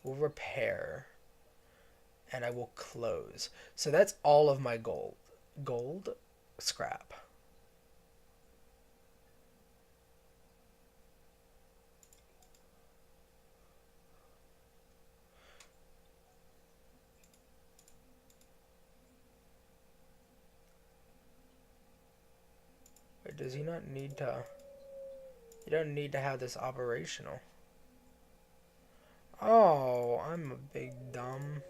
We'll repair. And I will close. So that's all of my gold. Gold, scrap. Wait, does he not need to... You don't need to have this operational. Oh, I'm a big dumb.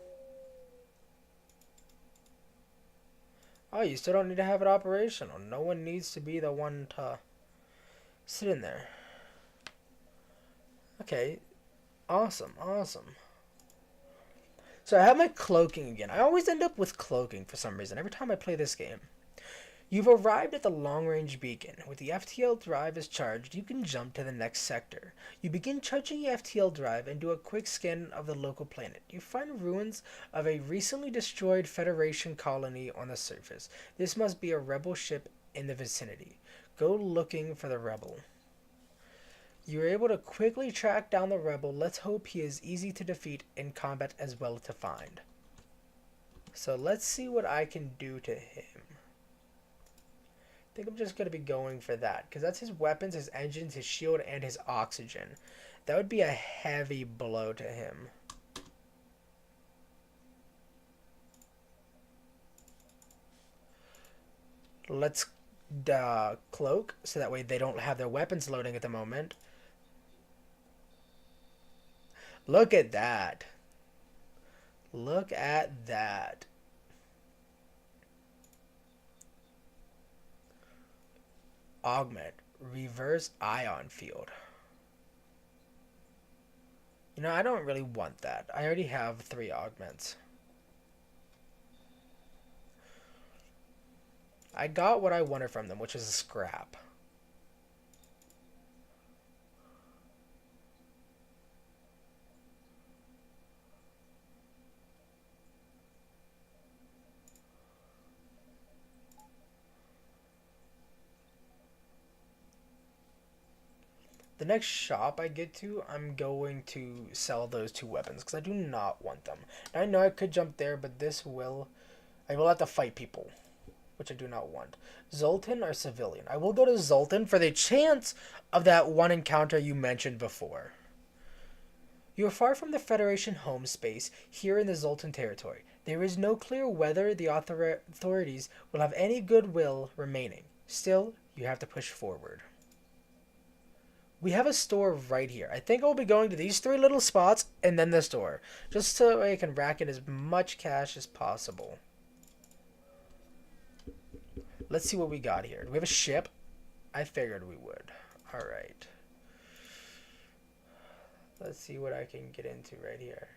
Oh, you still don't need to have it operational. No one needs to be the one to sit in there. Okay, awesome, awesome. So I have my cloaking again. I always end up with cloaking for some reason every time I play this game. You've arrived at the long-range beacon. With the FTL drive is charged, you can jump to the next sector. You begin charging the FTL drive and do a quick scan of the local planet. You find ruins of a recently destroyed Federation colony on the surface. This must be a rebel ship in the vicinity. Go looking for the rebel. You're able to quickly track down the rebel. Let's hope he is easy to defeat in combat as well to find. So let's see what I can do to him. I think I'm just going to be going for that, because that's his weapons, his engines, his shield, and his oxygen. That would be a heavy blow to him. Let's cloak, so that way they don't have their weapons loading at the moment. Look at that. Look at that. Augment. Reverse ion field. You know, I don't really want that. I already have 3 augments. I got what I wanted from them, which is a scrap. The next shop I get to, I'm going to sell those 2 weapons because I do not want them. Now, I know I could jump there, but I will have to fight people, which I do not want. Zoltan or civilian? I will go to Zoltan for the chance of that one encounter you mentioned before. You are far from the Federation home space here in the Zoltan territory. There is no clear whether the authorities will have any goodwill remaining. Still, you have to push forward. We have a store right here. I think I'll be going to these 3 little spots and then the store, just so I can rack in as much cash as possible. Let's see what we got here. Do we have a ship? I figured we would. Alright. Let's see what I can get into right here.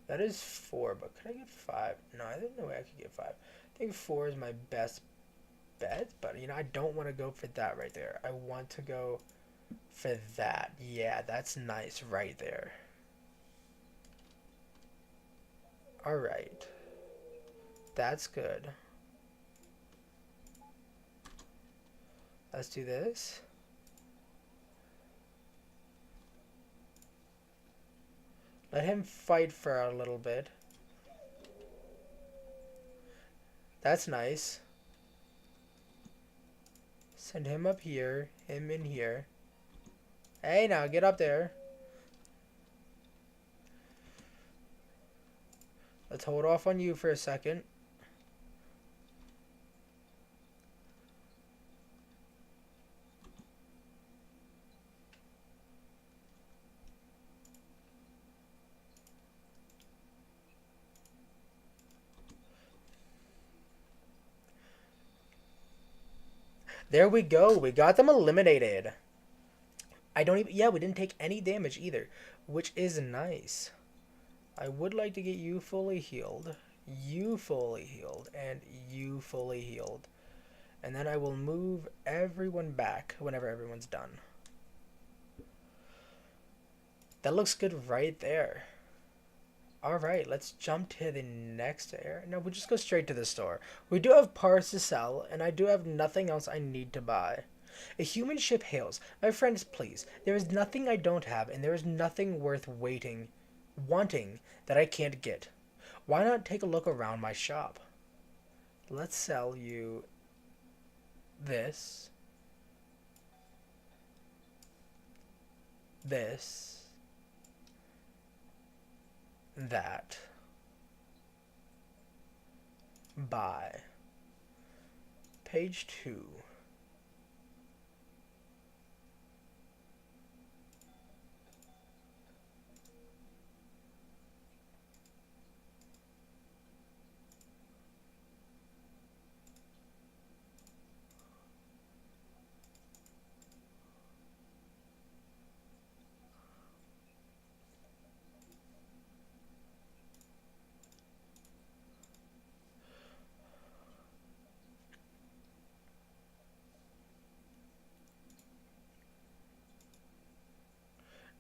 That is 4, but could I get 5? No, I think no way I could get 5. I think 4 is my best bet, but you know, I don't want to go for that right there. I want to go for that. Yeah, that's nice right there. Alright. That's good. Let's do this. Let him fight for a little bit. That's nice. Send him up here. Him in here. Hey, now, get up there. Let's hold off on you for a second. There we go. We got them eliminated. I don't even... Yeah, we didn't take any damage either, which is nice. I would like to get you fully healed, you fully healed, and you fully healed. And then I will move everyone back whenever everyone's done. That looks good right there. Alright, let's jump to the next area. No, we'll just go straight to the store. We do have parts to sell, and I do have nothing else I need to buy. A human ship hails. My friends, please. There is nothing I don't have, and there is nothing worth wanting that I can't get. Why not take a look around my shop? Let's sell you this, this, that. Buy. Page 2.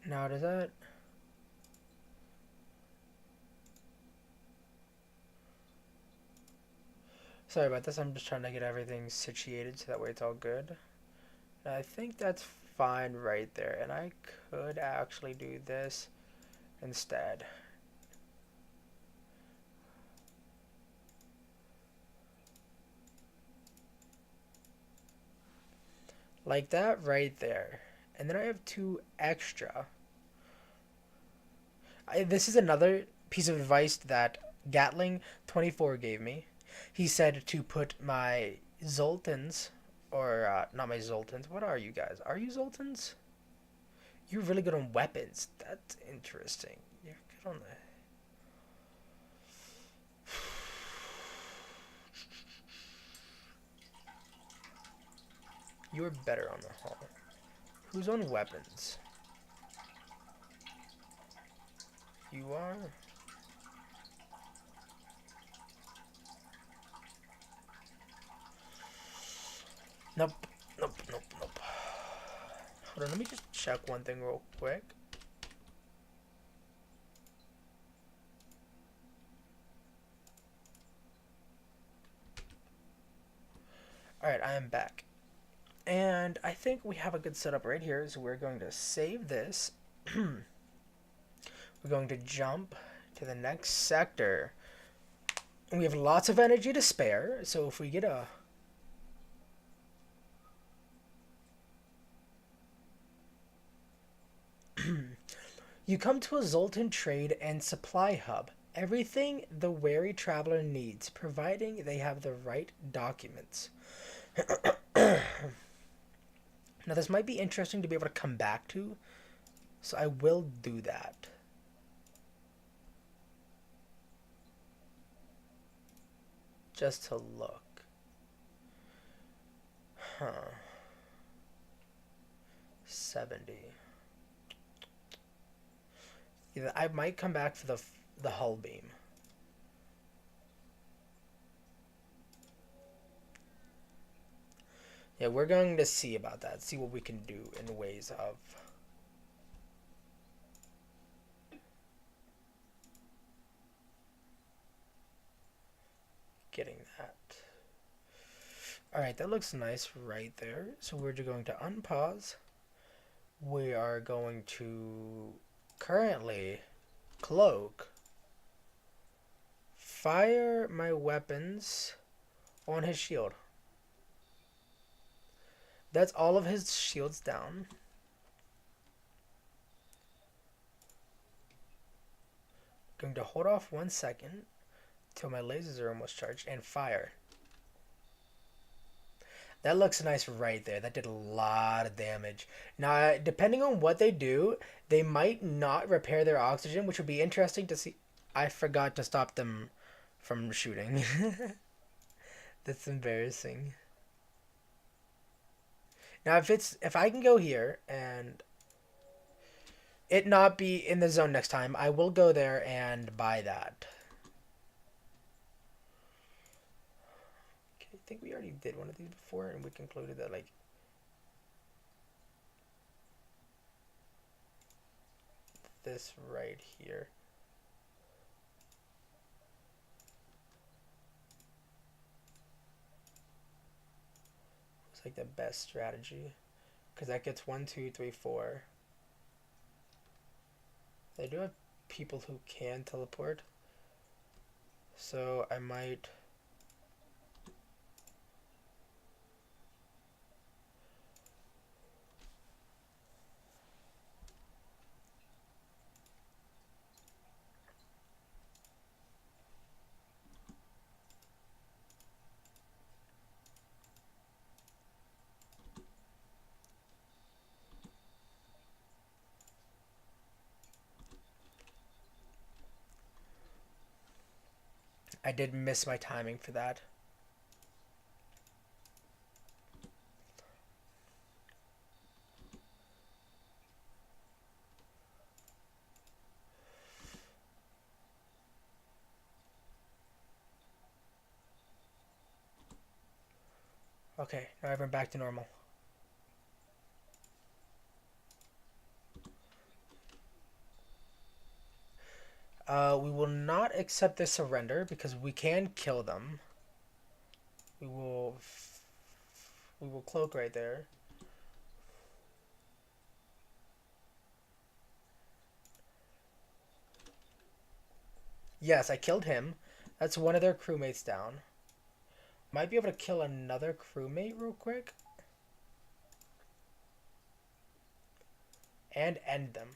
Now does that... Sorry about this, I'm just trying to get everything situated so that way it's all good. And I think that's fine right there, and I could actually do this instead. Like that right there. And then I have 2 extra. This is another piece of advice that Gatling24 gave me. He said to put my Zoltans, or not my Zoltans. What are you guys? Are you Zoltans? You're really good on weapons. That's interesting. You're good on the... You're better on the hull. Who's on weapons? You are? Nope. Nope, nope, nope. Hold on, let me just check one thing real quick. Alright, I am back. And I think we have a good setup right here, so we're going to save this. We're going to jump to the next sector. And we have lots of energy to spare, so if we get a... You come to a Zoltan trade and supply hub. Everything the wary traveler needs, providing they have the right documents. Now this might be interesting to be able to come back to, so I will do that. Just to look. Huh. 70. Yeah, I might come back for the hull beam. Yeah, we're going to see about that. See what we can do in ways of getting that. Alright, that looks nice right there. So we're just going to unpause. We are going to currently cloak. Fire my weapons on his shield. That's all of his shields down. Going to hold off 1 second till my lasers are almost charged and fire. That looks nice right there. That did a lot of damage. Now, depending on what they do, they might not repair their oxygen, which would be interesting to see. I forgot to stop them from shooting. That's embarrassing. Now, if I can go here and it not be in the zone next time, I will go there and buy that. I think we already did one of these before, and we concluded that, like, this right here. It's like the best strategy, because that gets 1, 2, 3, 4. They do have people who can teleport, so I might... I did miss my timing for that. Okay, now everyone back to normal. We will not accept their surrender because we can kill them. We will cloak right there. Yes, I killed him. That's one of their crewmates down. Might be able to kill another crewmate real quick. And end them.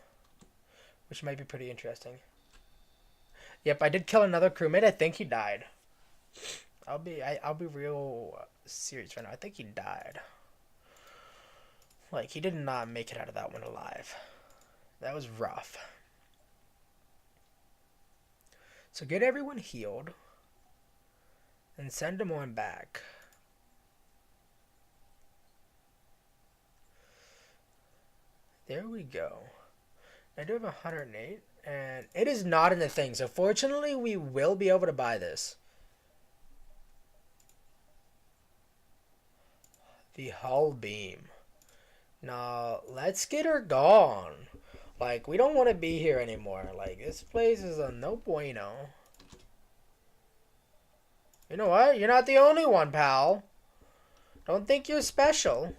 Which might be pretty interesting. Yep, I did kill another crewmate. I think he died. I'll be real serious right now. I think he died. Like, he did not make it out of that one alive. That was rough. So get everyone healed. And send them on back. There we go. I do have 108. And it is not in the thing. So fortunately, we will be able to buy this. The hull beam. Now, let's get her gone. Like, we don't want to be here anymore. Like, this place is a no bueno. You know what? You're not the only one, pal. Don't think you're special.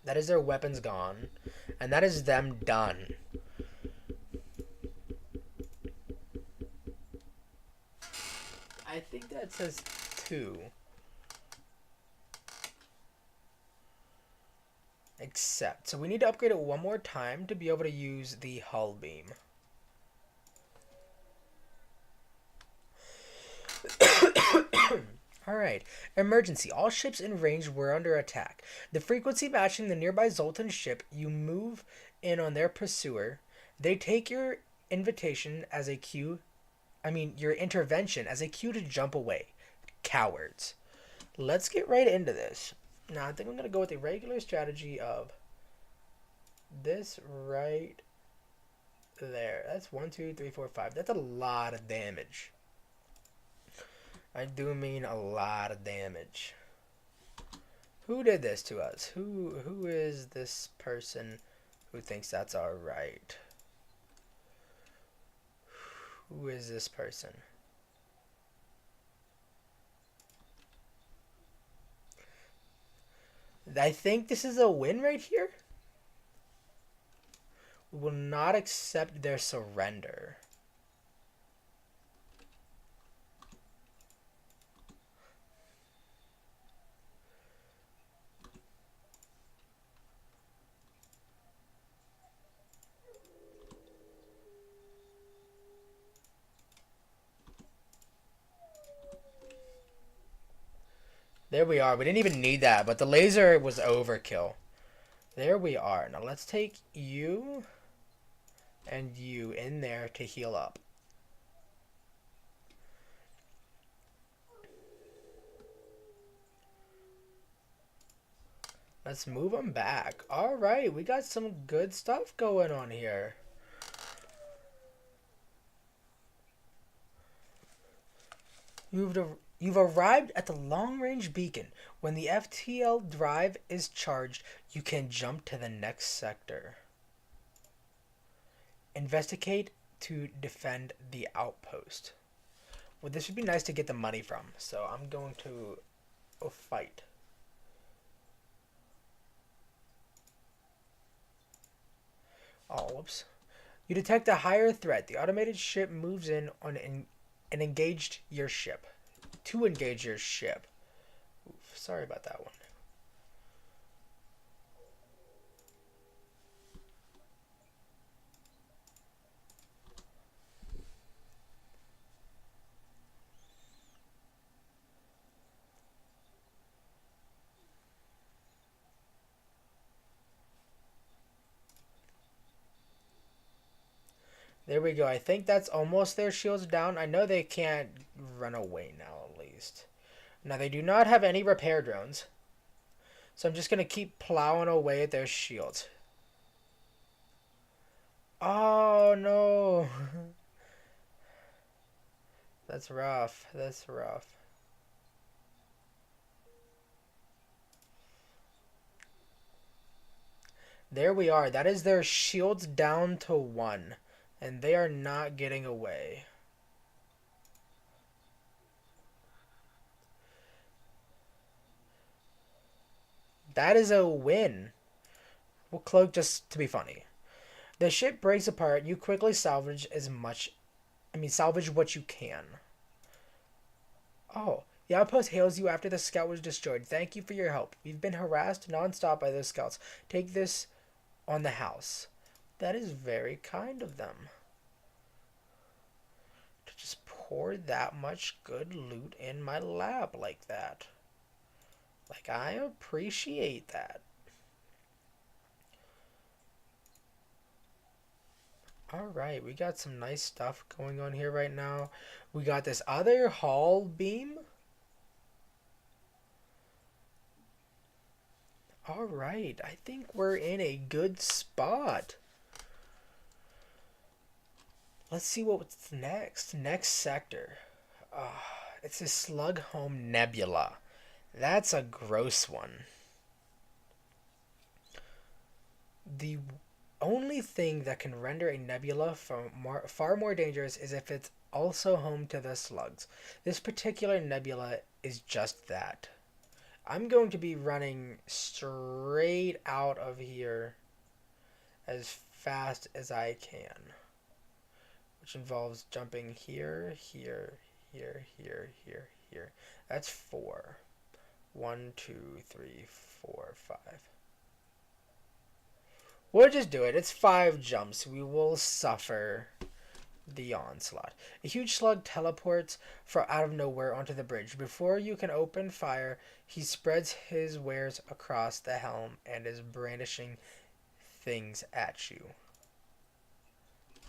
That is their weapons gone. And that is them done. I think that says 2. Accept. So we need to upgrade it one more time to be able to use the hull beam. Alright. Emergency. All ships in range were under attack. The frequency matching the nearby Zoltan ship, you move in on their pursuer. They take your invitation as a cue. Your intervention as a cue to jump away. Cowards. Let's get right into this. Now, I think I'm going to go with the regular strategy of this right there. That's 1, 2, 3, 4, 5. That's a lot of damage. I do mean a lot of damage. Who did this to us? Who is this person who thinks that's alright? Who is this person? I think this is a win right here. We will not accept their surrender. There we are. We didn't even need that, but the laser was overkill. There we are. Now let's take you and you in there to heal up. Let's move them back. Alright, we got some good stuff going on here. You've arrived at the long-range beacon. When the FTL drive is charged, you can jump to the next sector. Investigate to defend the outpost. Well, this would be nice to get the money from, so I'm going to fight. Oh, whoops. You detect a higher threat. The automated ship moves in on and engaged your ship. To engage your ship. Oof, sorry about that one. There we go. I think that's almost their shields down. I know they can't run away now, at least. Now, they do not have any repair drones. So I'm just going to keep plowing away at their shields. Oh, no. That's rough. That's rough. There we are. That is their shields down to 1. And they are not getting away. That is a win. We'll cloak just to be funny. The ship breaks apart. You quickly salvage as much. Salvage what you can. Oh, the outpost hails you after the scout was destroyed. Thank you for your help. We've been harassed nonstop by those scouts. Take this on the house. That is very kind of them. To just pour that much good loot in my lab like that. Like, I appreciate that. Alright, we got some nice stuff going on here right now. We got this other hull beam. Alright, I think we're in a good spot. Let's see what's next. Next sector. It's a Slug Home Nebula. That's a gross one. The only thing that can render a nebula far more dangerous is if it's also home to the slugs. This particular nebula is just that. I'm going to be running straight out of here as fast as I can, which involves jumping here, here, here, here, here, here. That's 4. 1, 2, 3, 4, 5. We'll just do it. It's 5 jumps. We will suffer the onslaught. A huge slug teleports from out of nowhere onto the bridge. Before you can open fire, he spreads his wares across the helm and is brandishing things at you.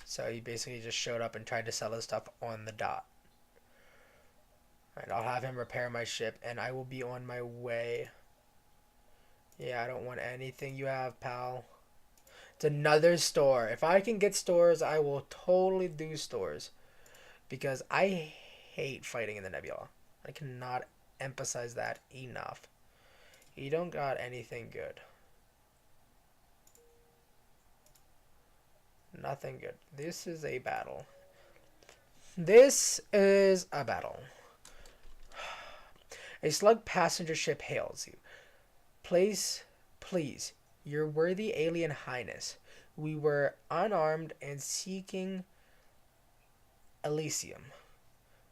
So he basically just showed up and tried to sell his stuff on the dot. Alright, I'll have him repair my ship and I will be on my way. Yeah, I don't want anything you have, pal. It's another store. If I can get stores, I will totally do stores. Because I hate fighting in the nebula. I cannot emphasize that enough. You don't got anything good. Nothing good. This is a battle. This is a battle. A slug passenger ship hails you. Please, your worthy alien highness. We were unarmed and seeking Elysium.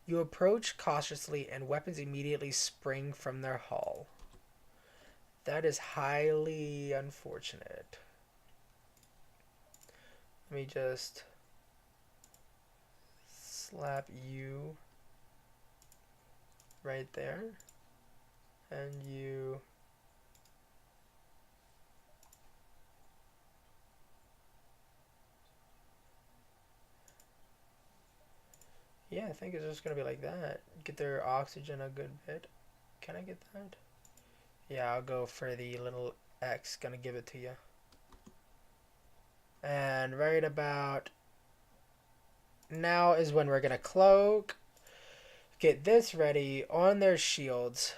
You approach cautiously and weapons immediately spring from their hull. That is highly unfortunate. Let me just slap you right there. And you... Yeah, I think it's just going to be like that. Get their oxygen a good bit. Can I get that? Yeah, I'll go for the little X. Gonna give it to you. And right about now is when we're going to cloak. Get this ready on their shields.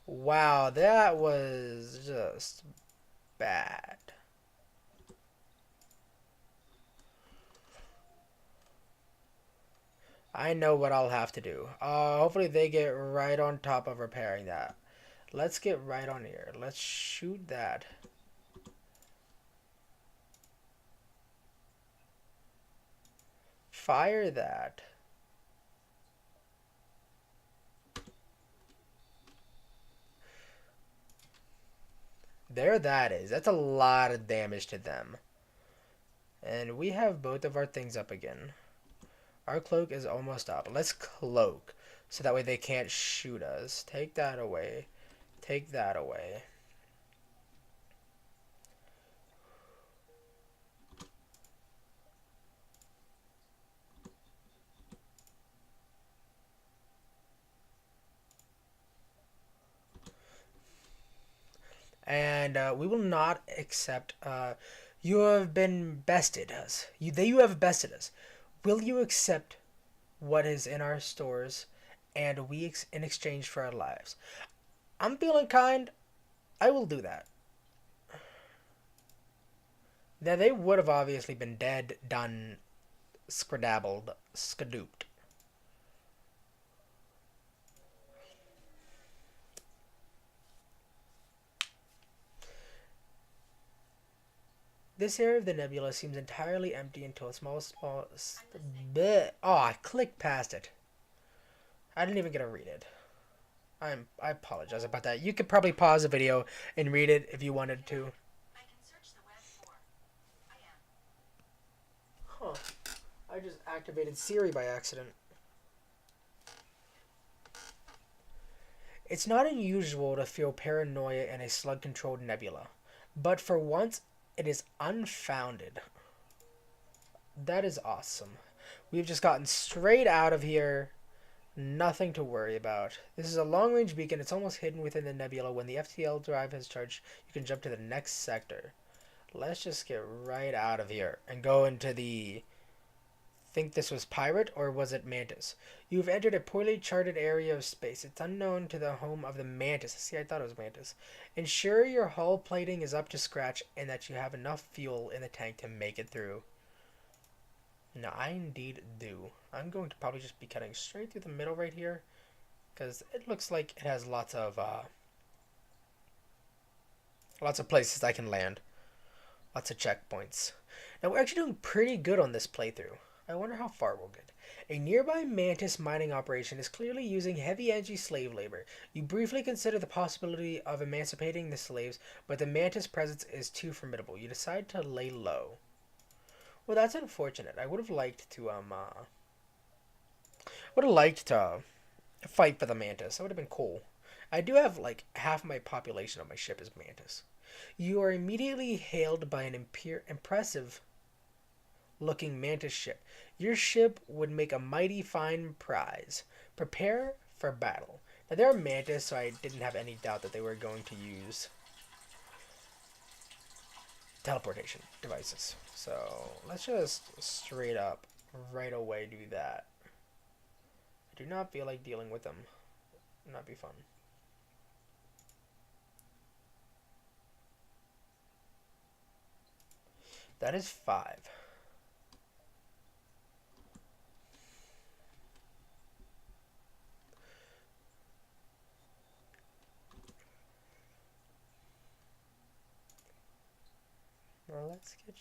Wow, that was just bad. I know what I'll have to do. Hopefully they get right on top of repairing that. Let's get right on here. Let's shoot that. Fire that. There that is. That's a lot of damage to them. And we have both of our things up again. Our cloak is almost up. Let's cloak. So that way they can't shoot us. Take that away. Take that away. And we will not accept You have been bested us. You have bested us. Will you accept what is in our stores, and in exchange for our lives? I'm feeling kind. I will do that. Now they would have obviously been dead, done, skedaddled, skadooped. This area of the nebula seems entirely empty until a small. Bleh. Oh, I clicked past it. I didn't even get to read it. I apologize about that. You could probably pause the video and read it if you wanted to. Huh. I just activated Siri by accident. It's not unusual to feel paranoia in a slug-controlled nebula, but for once, it is unfounded. That is awesome. We've just gotten straight out of here. Nothing to worry about. This is a long-range beacon. It's almost hidden within the nebula. When the FTL drive has charged, you can jump to the next sector. Let's just get right out of here and go into the... Think this was Pirate, or was it Mantis? You've entered a poorly charted area of space. It's unknown to the home of the Mantis. See, I thought it was Mantis. Ensure your hull plating is up to scratch and that you have enough fuel in the tank to make it through. No, I indeed do. I'm going to probably just be cutting straight through the middle right here, because it looks like it has lots of places I can land. Lots of checkpoints. Now, we're actually doing pretty good on this playthrough. I wonder how far we'll get. A nearby Mantis mining operation is clearly using heavy energy slave labor. You briefly consider the possibility of emancipating the slaves, but the Mantis presence is too formidable. You decide to lay low. Well, that's unfortunate. I would have liked to fight for the Mantis. That would have been cool. I do have like half my population of my ship is Mantis. You are immediately hailed by an impressive looking Mantis ship. Your ship would make a mighty fine prize. Prepare for battle. Now they're Mantis, so I didn't have any doubt that they were going to use teleportation devices. So let's just straight up right away do that. I do not feel like dealing with them. It'd not be fun. That is 5. Well, let's get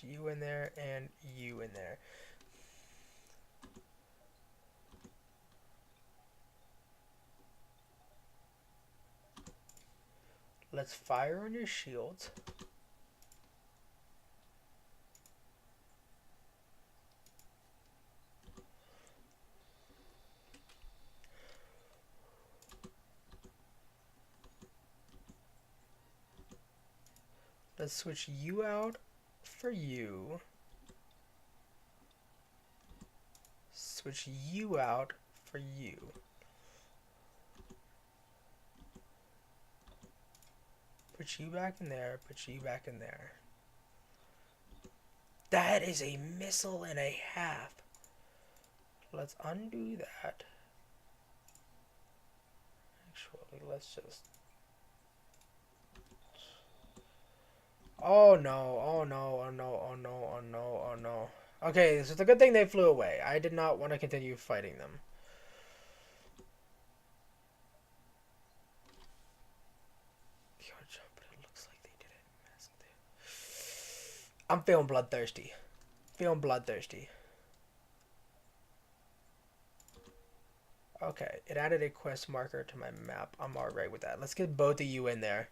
you in there and you in there. Let's fire on your shields. Let's switch you out for you. Switch you out for you. Put you back in there, put you back in there. That is a missile and a half. Let's undo that. Actually, let's just... Oh no, oh no, oh no, oh no, oh no, oh no. Okay, so it's a good thing they flew away. I did not want to continue fighting them. I'm feeling bloodthirsty. Feeling bloodthirsty. Okay, it added a quest marker to my map. I'm alright with that. Let's get both of you in there.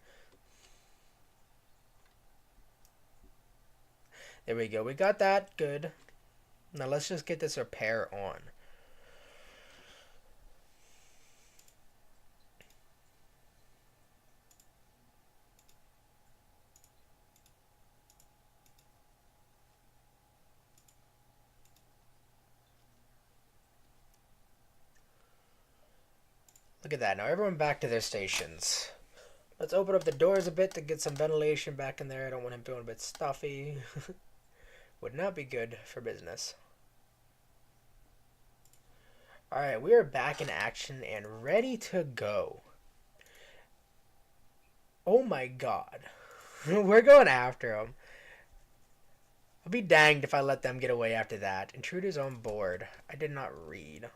There we go. We got that. Good. Now let's just get this repair on. Look at that. Now everyone back to their stations. Let's open up the doors a bit to get some ventilation back in there. I don't want him feeling a bit stuffy. Would not be good for business. Alright, we are back in action and ready to go. Oh my god. We're going after him. I'll be danged if I let them get away after that. Intruders on board. I did not read.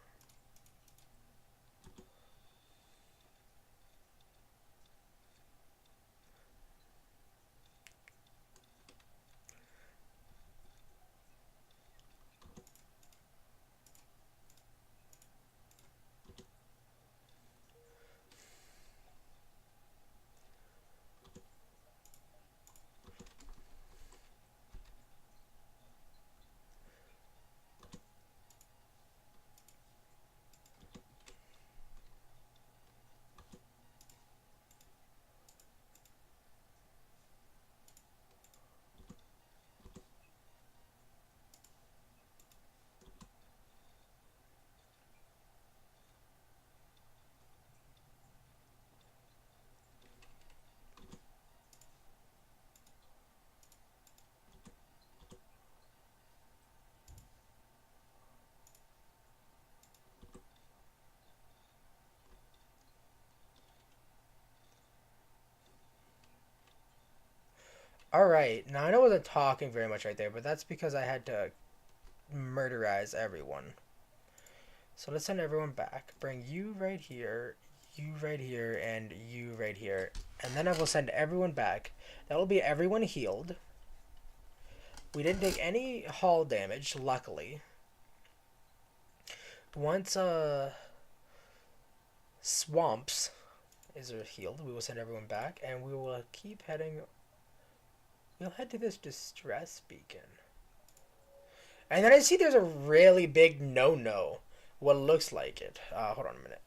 Alright, now I know I wasn't talking very much right there, but that's because I had to murderize everyone. So let's send everyone back. Bring you right here, and you right here. And then I will send everyone back. That will be everyone healed. We didn't take any hull damage, luckily. Once swamps is healed, we will send everyone back, and we will keep heading. We'll head to this distress beacon. And then I see there's a really big no-no. What looks like it. Hold on a minute.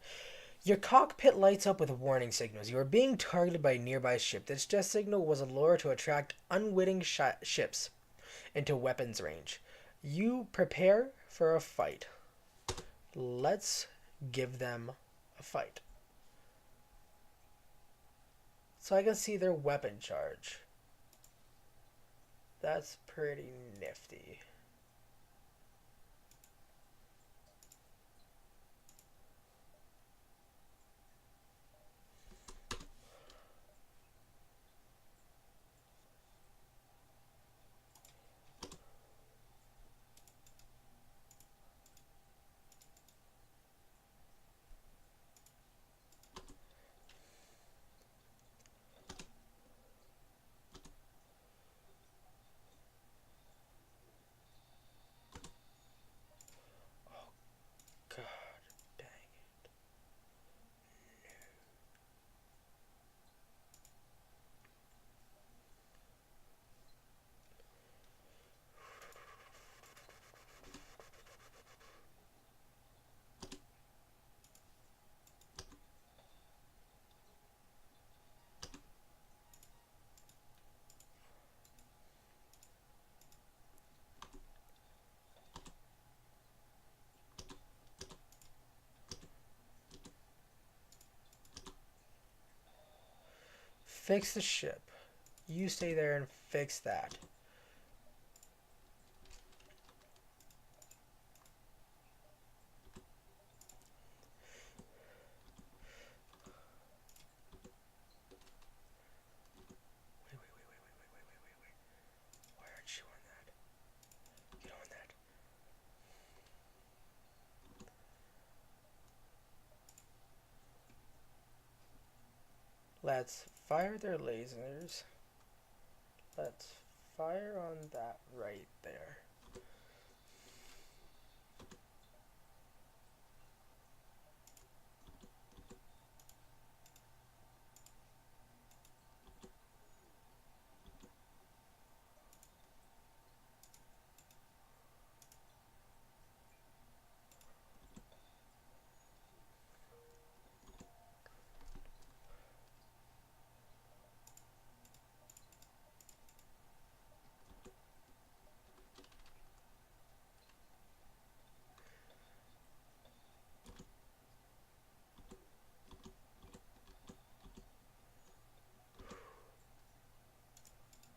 Your cockpit lights up with warning signals. You are being targeted by a nearby ship. This distress signal was a lure to attract unwitting ships into weapons range. You prepare for a fight. Let's give them a fight. So I can see their weapon charge. That's pretty nifty. God dang it. Fix the ship. You stay there and fix that. Wait. Why aren't you on that? Get on that. Let's fire their lasers. Let's fire on that right there.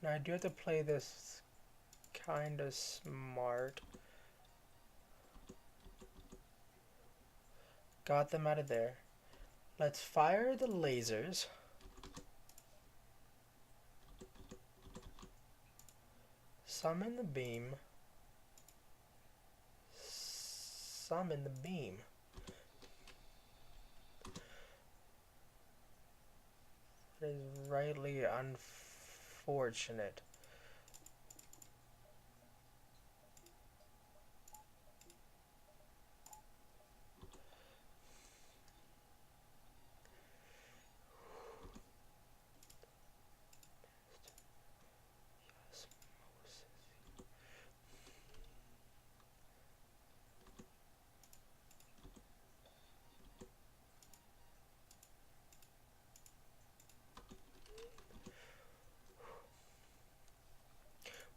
Now I do have to play this kind of smart. Got them out of there. Let's fire the lasers. Summon the beam. Summon the beam. That is rightly unfortunate.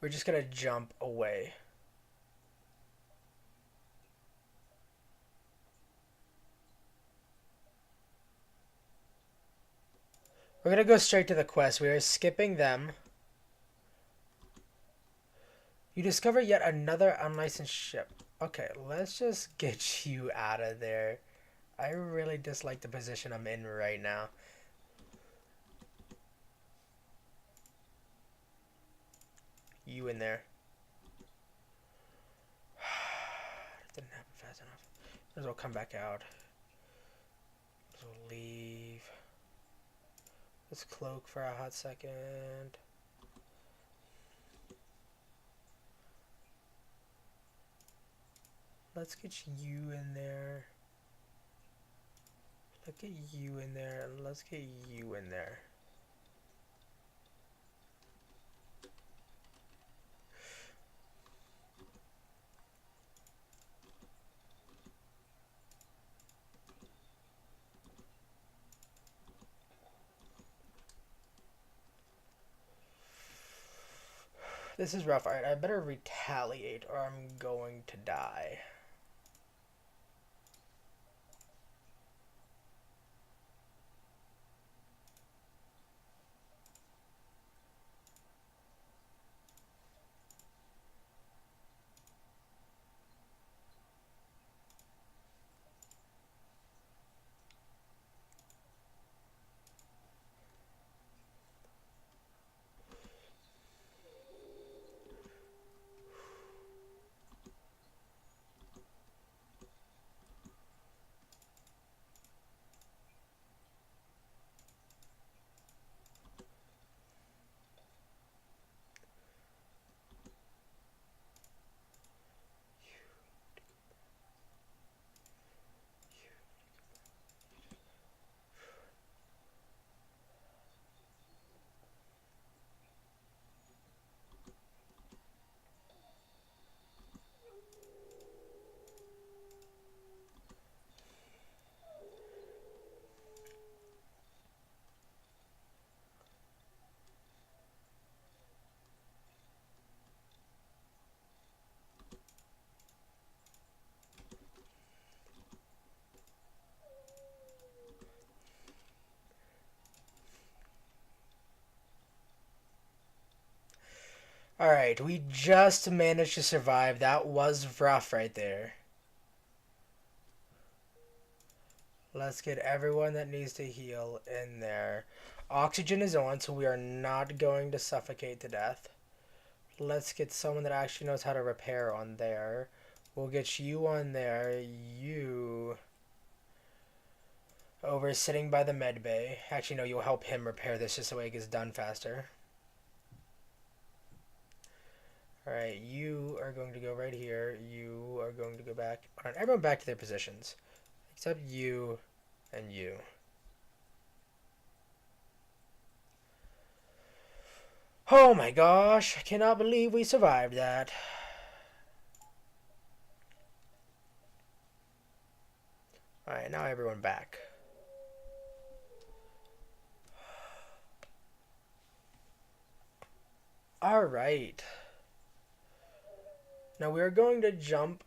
We're just gonna jump away. We're gonna go straight to the quest. We are skipping them. You discover yet another unlicensed ship. Okay, let's just get you out of there. I really dislike the position I'm in right now. You in there. Didn't happen fast enough. Might as well come back out. Might as well leave. Let's cloak for a hot second. Let's get you in there. Let's get you in there, and let's get you in there. This is rough. Alright, I better retaliate or I'm going to die. Alright, we just managed to survive. That was rough right there. Let's get everyone that needs to heal in there. Oxygen is on, so we are not going to suffocate to death. Let's get someone that actually knows how to repair on there. We'll get you on there. You over sitting by the med bay. Actually, no, you'll help him repair this just so it gets done faster. Alright, you are going to go right here. You are going to go back. Alright, everyone back to their positions. Except you and you. Oh my gosh, I cannot believe we survived that. Alright, now everyone back. Alright. Now we are going to jump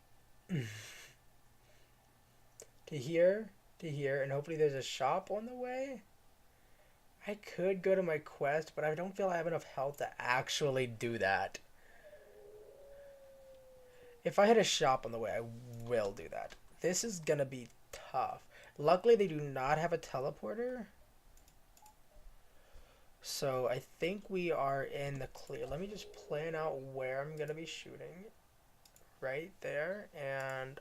to here, and hopefully there's a shop on the way. I could go to my quest, but I don't feel I have enough health to actually do that. If I hit a shop on the way, I will do that. This is gonna be tough. Luckily, they do not have a teleporter. So I think we are in the clear. Let me just plan out where I'm gonna be shooting. Right there, and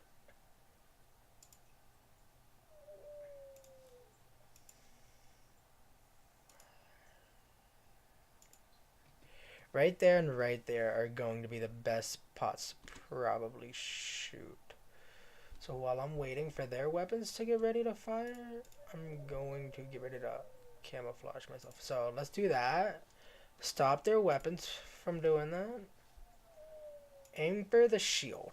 right there and right there are going to be the best spots to probably shoot. So while I'm waiting for their weapons to get ready to fire, I'm going to get ready to camouflage myself. So let's do that. Stop their weapons from doing that. Aim for the shield.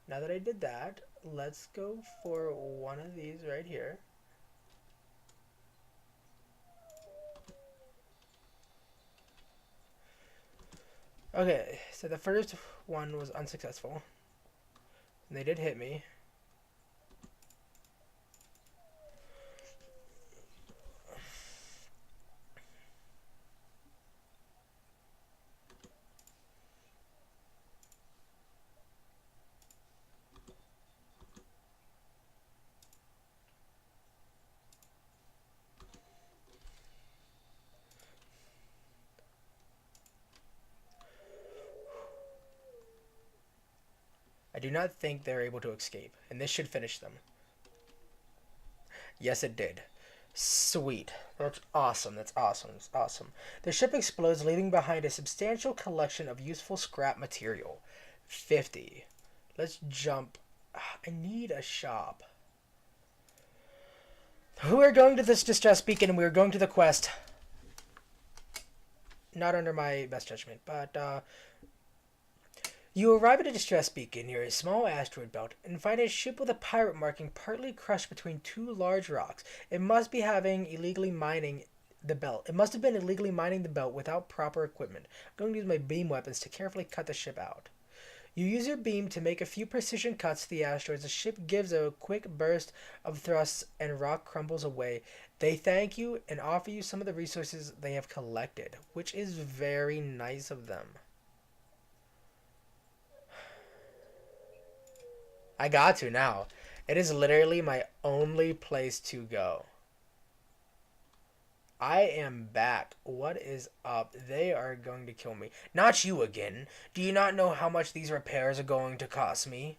Now that I did that, let's go for one of these right here. Okay, so the first one was unsuccessful. And they did hit me. I do not think they're able to escape, and this should finish them. Yes, it did. Sweet. That's awesome. That's awesome. That's awesome. The ship explodes, leaving behind a substantial collection of useful scrap material. 50. Let's jump. I need a shop. We are going to this distress beacon, and we are going to the quest. Not under my best judgment, but you arrive at a distress beacon near a small asteroid belt and find a ship with a pirate marking partly crushed between two large rocks. It must be having illegally mining the belt. It must have been illegally mining the belt without proper equipment. I'm going to use my beam weapons to carefully cut the ship out. You use your beam to make a few precision cuts to the asteroids. The ship gives a quick burst of thrusts and rock crumbles away. They thank you and offer you some of the resources they have collected, which is very nice of them. I got to now. It is literally my only place to go. I am back. What is up? They are going to kill me. Not you again. Do you not know how much these repairs are going to cost me?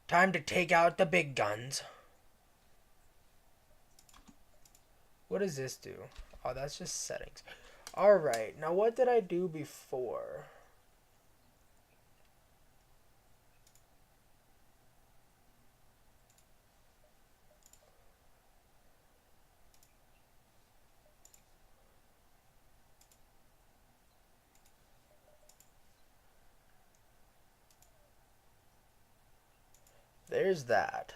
Time to take out the big guns. What does this do? Oh, that's just settings. Alright, now what did I do before? There's that.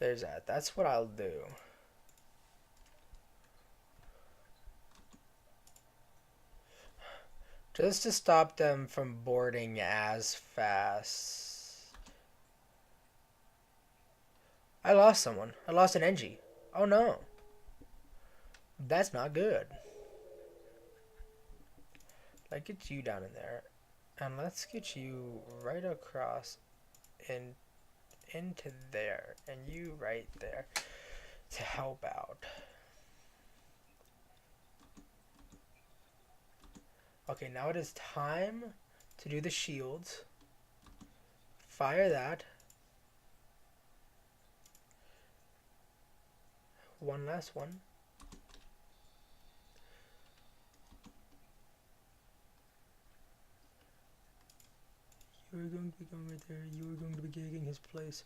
There's that. That's what I'll do. Just to stop them from boarding as fast. I lost someone. I lost an NG. Oh no. That's not good. Let's get you down in there. And let's get you right across and into there. And you right there to help out. Okay, now it is time to do the shields. Fire that. One last one. You are going to be going right there. You are going to be gagging his place.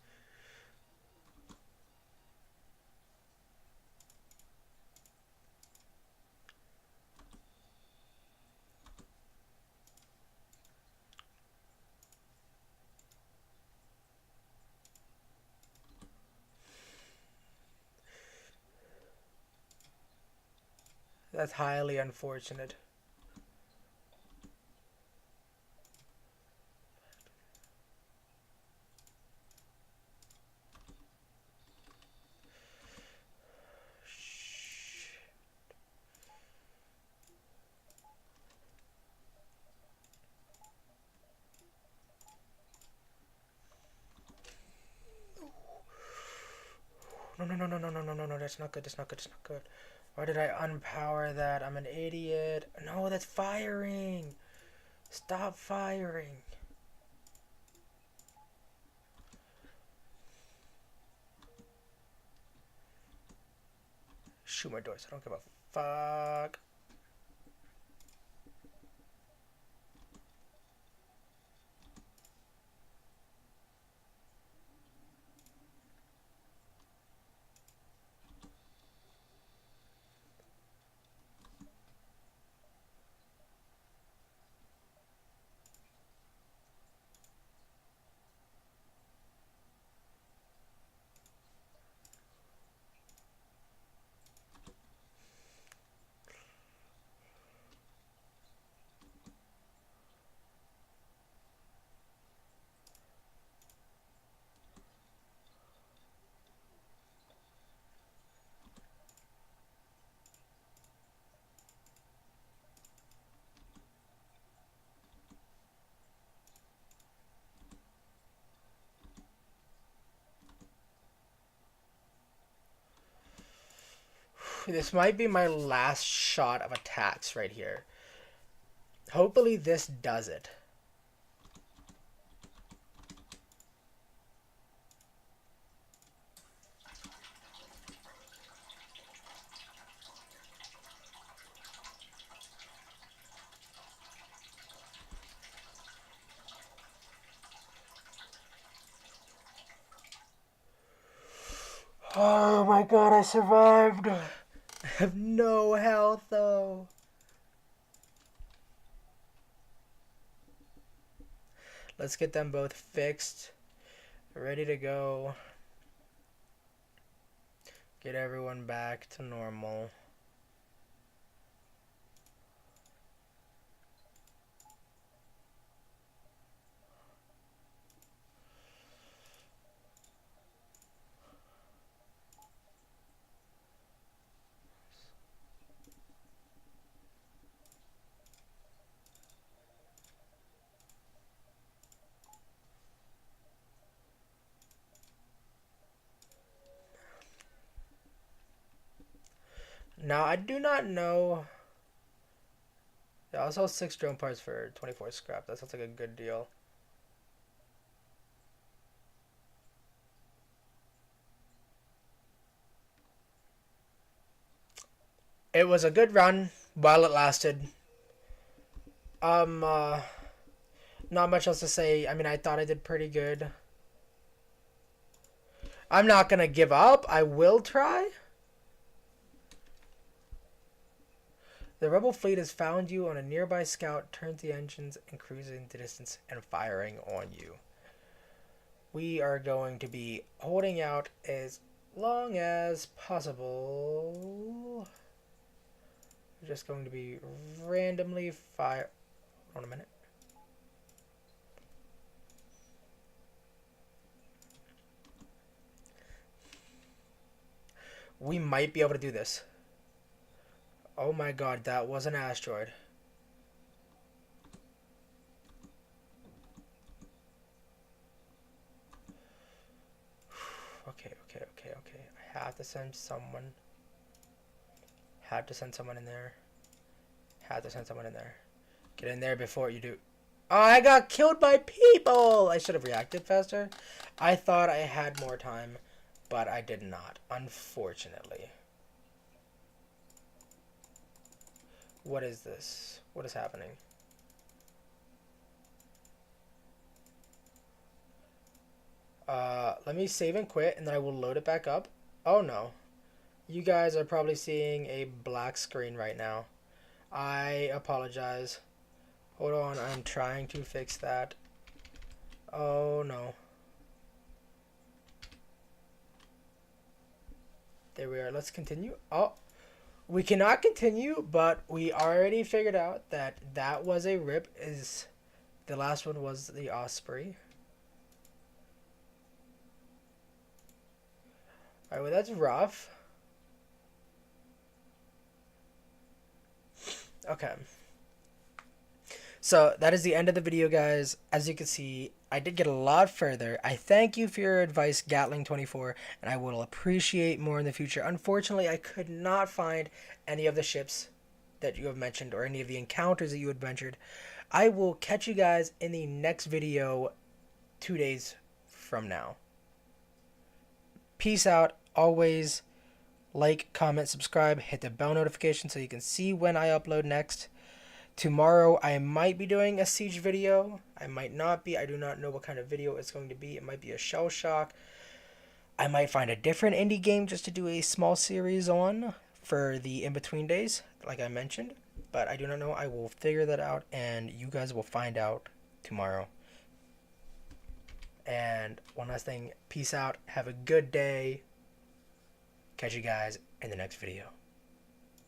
That's highly unfortunate. No, no, no, no, no, no, no, no, no, that's not good, that's not good, that's not good. Why did I unpower that? I'm an idiot. No, that's firing. Stop firing. Shoot my doors. I don't give a fuck. This might be my last shot of attacks right here. Hopefully this does it. Oh my god, I survived. I have no health though. Let's get them both fixed. Ready to go. Get everyone back to normal. Now, I do not know. Yeah, I also 6 drone parts for 24 scrap. That sounds like a good deal. It was a good run while it lasted. Um, uh, Not much else to say. I mean, I thought I did pretty good. I'm not gonna give up. I will try. The rebel fleet has found you on a nearby scout, turned the engines and cruising the distance and firing on you. We are going to be holding out as long as possible. We're just going to be randomly fire. Hold on a minute. We might be able to do this. Oh my god, that was an asteroid. Okay. I have to send someone. Had to send someone in there. Had to send someone in there. Get in there before you do. Oh, I got killed by people! I should have reacted faster. I thought I had more time, but I did not, unfortunately. What is this? What is happening? Let me save and quit, and then I will load it back up. Oh no. You guys are probably seeing a black screen right now. I apologize. Hold on, I'm trying to fix that. Oh no. There we are. Let's continue. Oh, we cannot continue, but we already figured out that that was a rip. Is the last one was the Osprey. Alright, well that's rough. Okay. So that is the end of the video, guys. As you can see, I did get a lot further. I thank you for your advice, Gatling24, and I will appreciate more in the future. Unfortunately, I could not find any of the ships that you have mentioned or any of the encounters that you had ventured. I will catch you guys in the next video 2 days from now. Peace out. Always like, comment, subscribe, hit the bell notification so you can see when I upload next. Tomorrow I might be doing a siege video. I might not be. I do not know what kind of video it's going to be. It might be a shell shock. I might find a different indie game just to do a small series on for the in-between days, like I mentioned. But I do not know. I will figure that out, and you guys will find out tomorrow. And one last thing. Peace out. Have a good day. Catch you guys in the next video.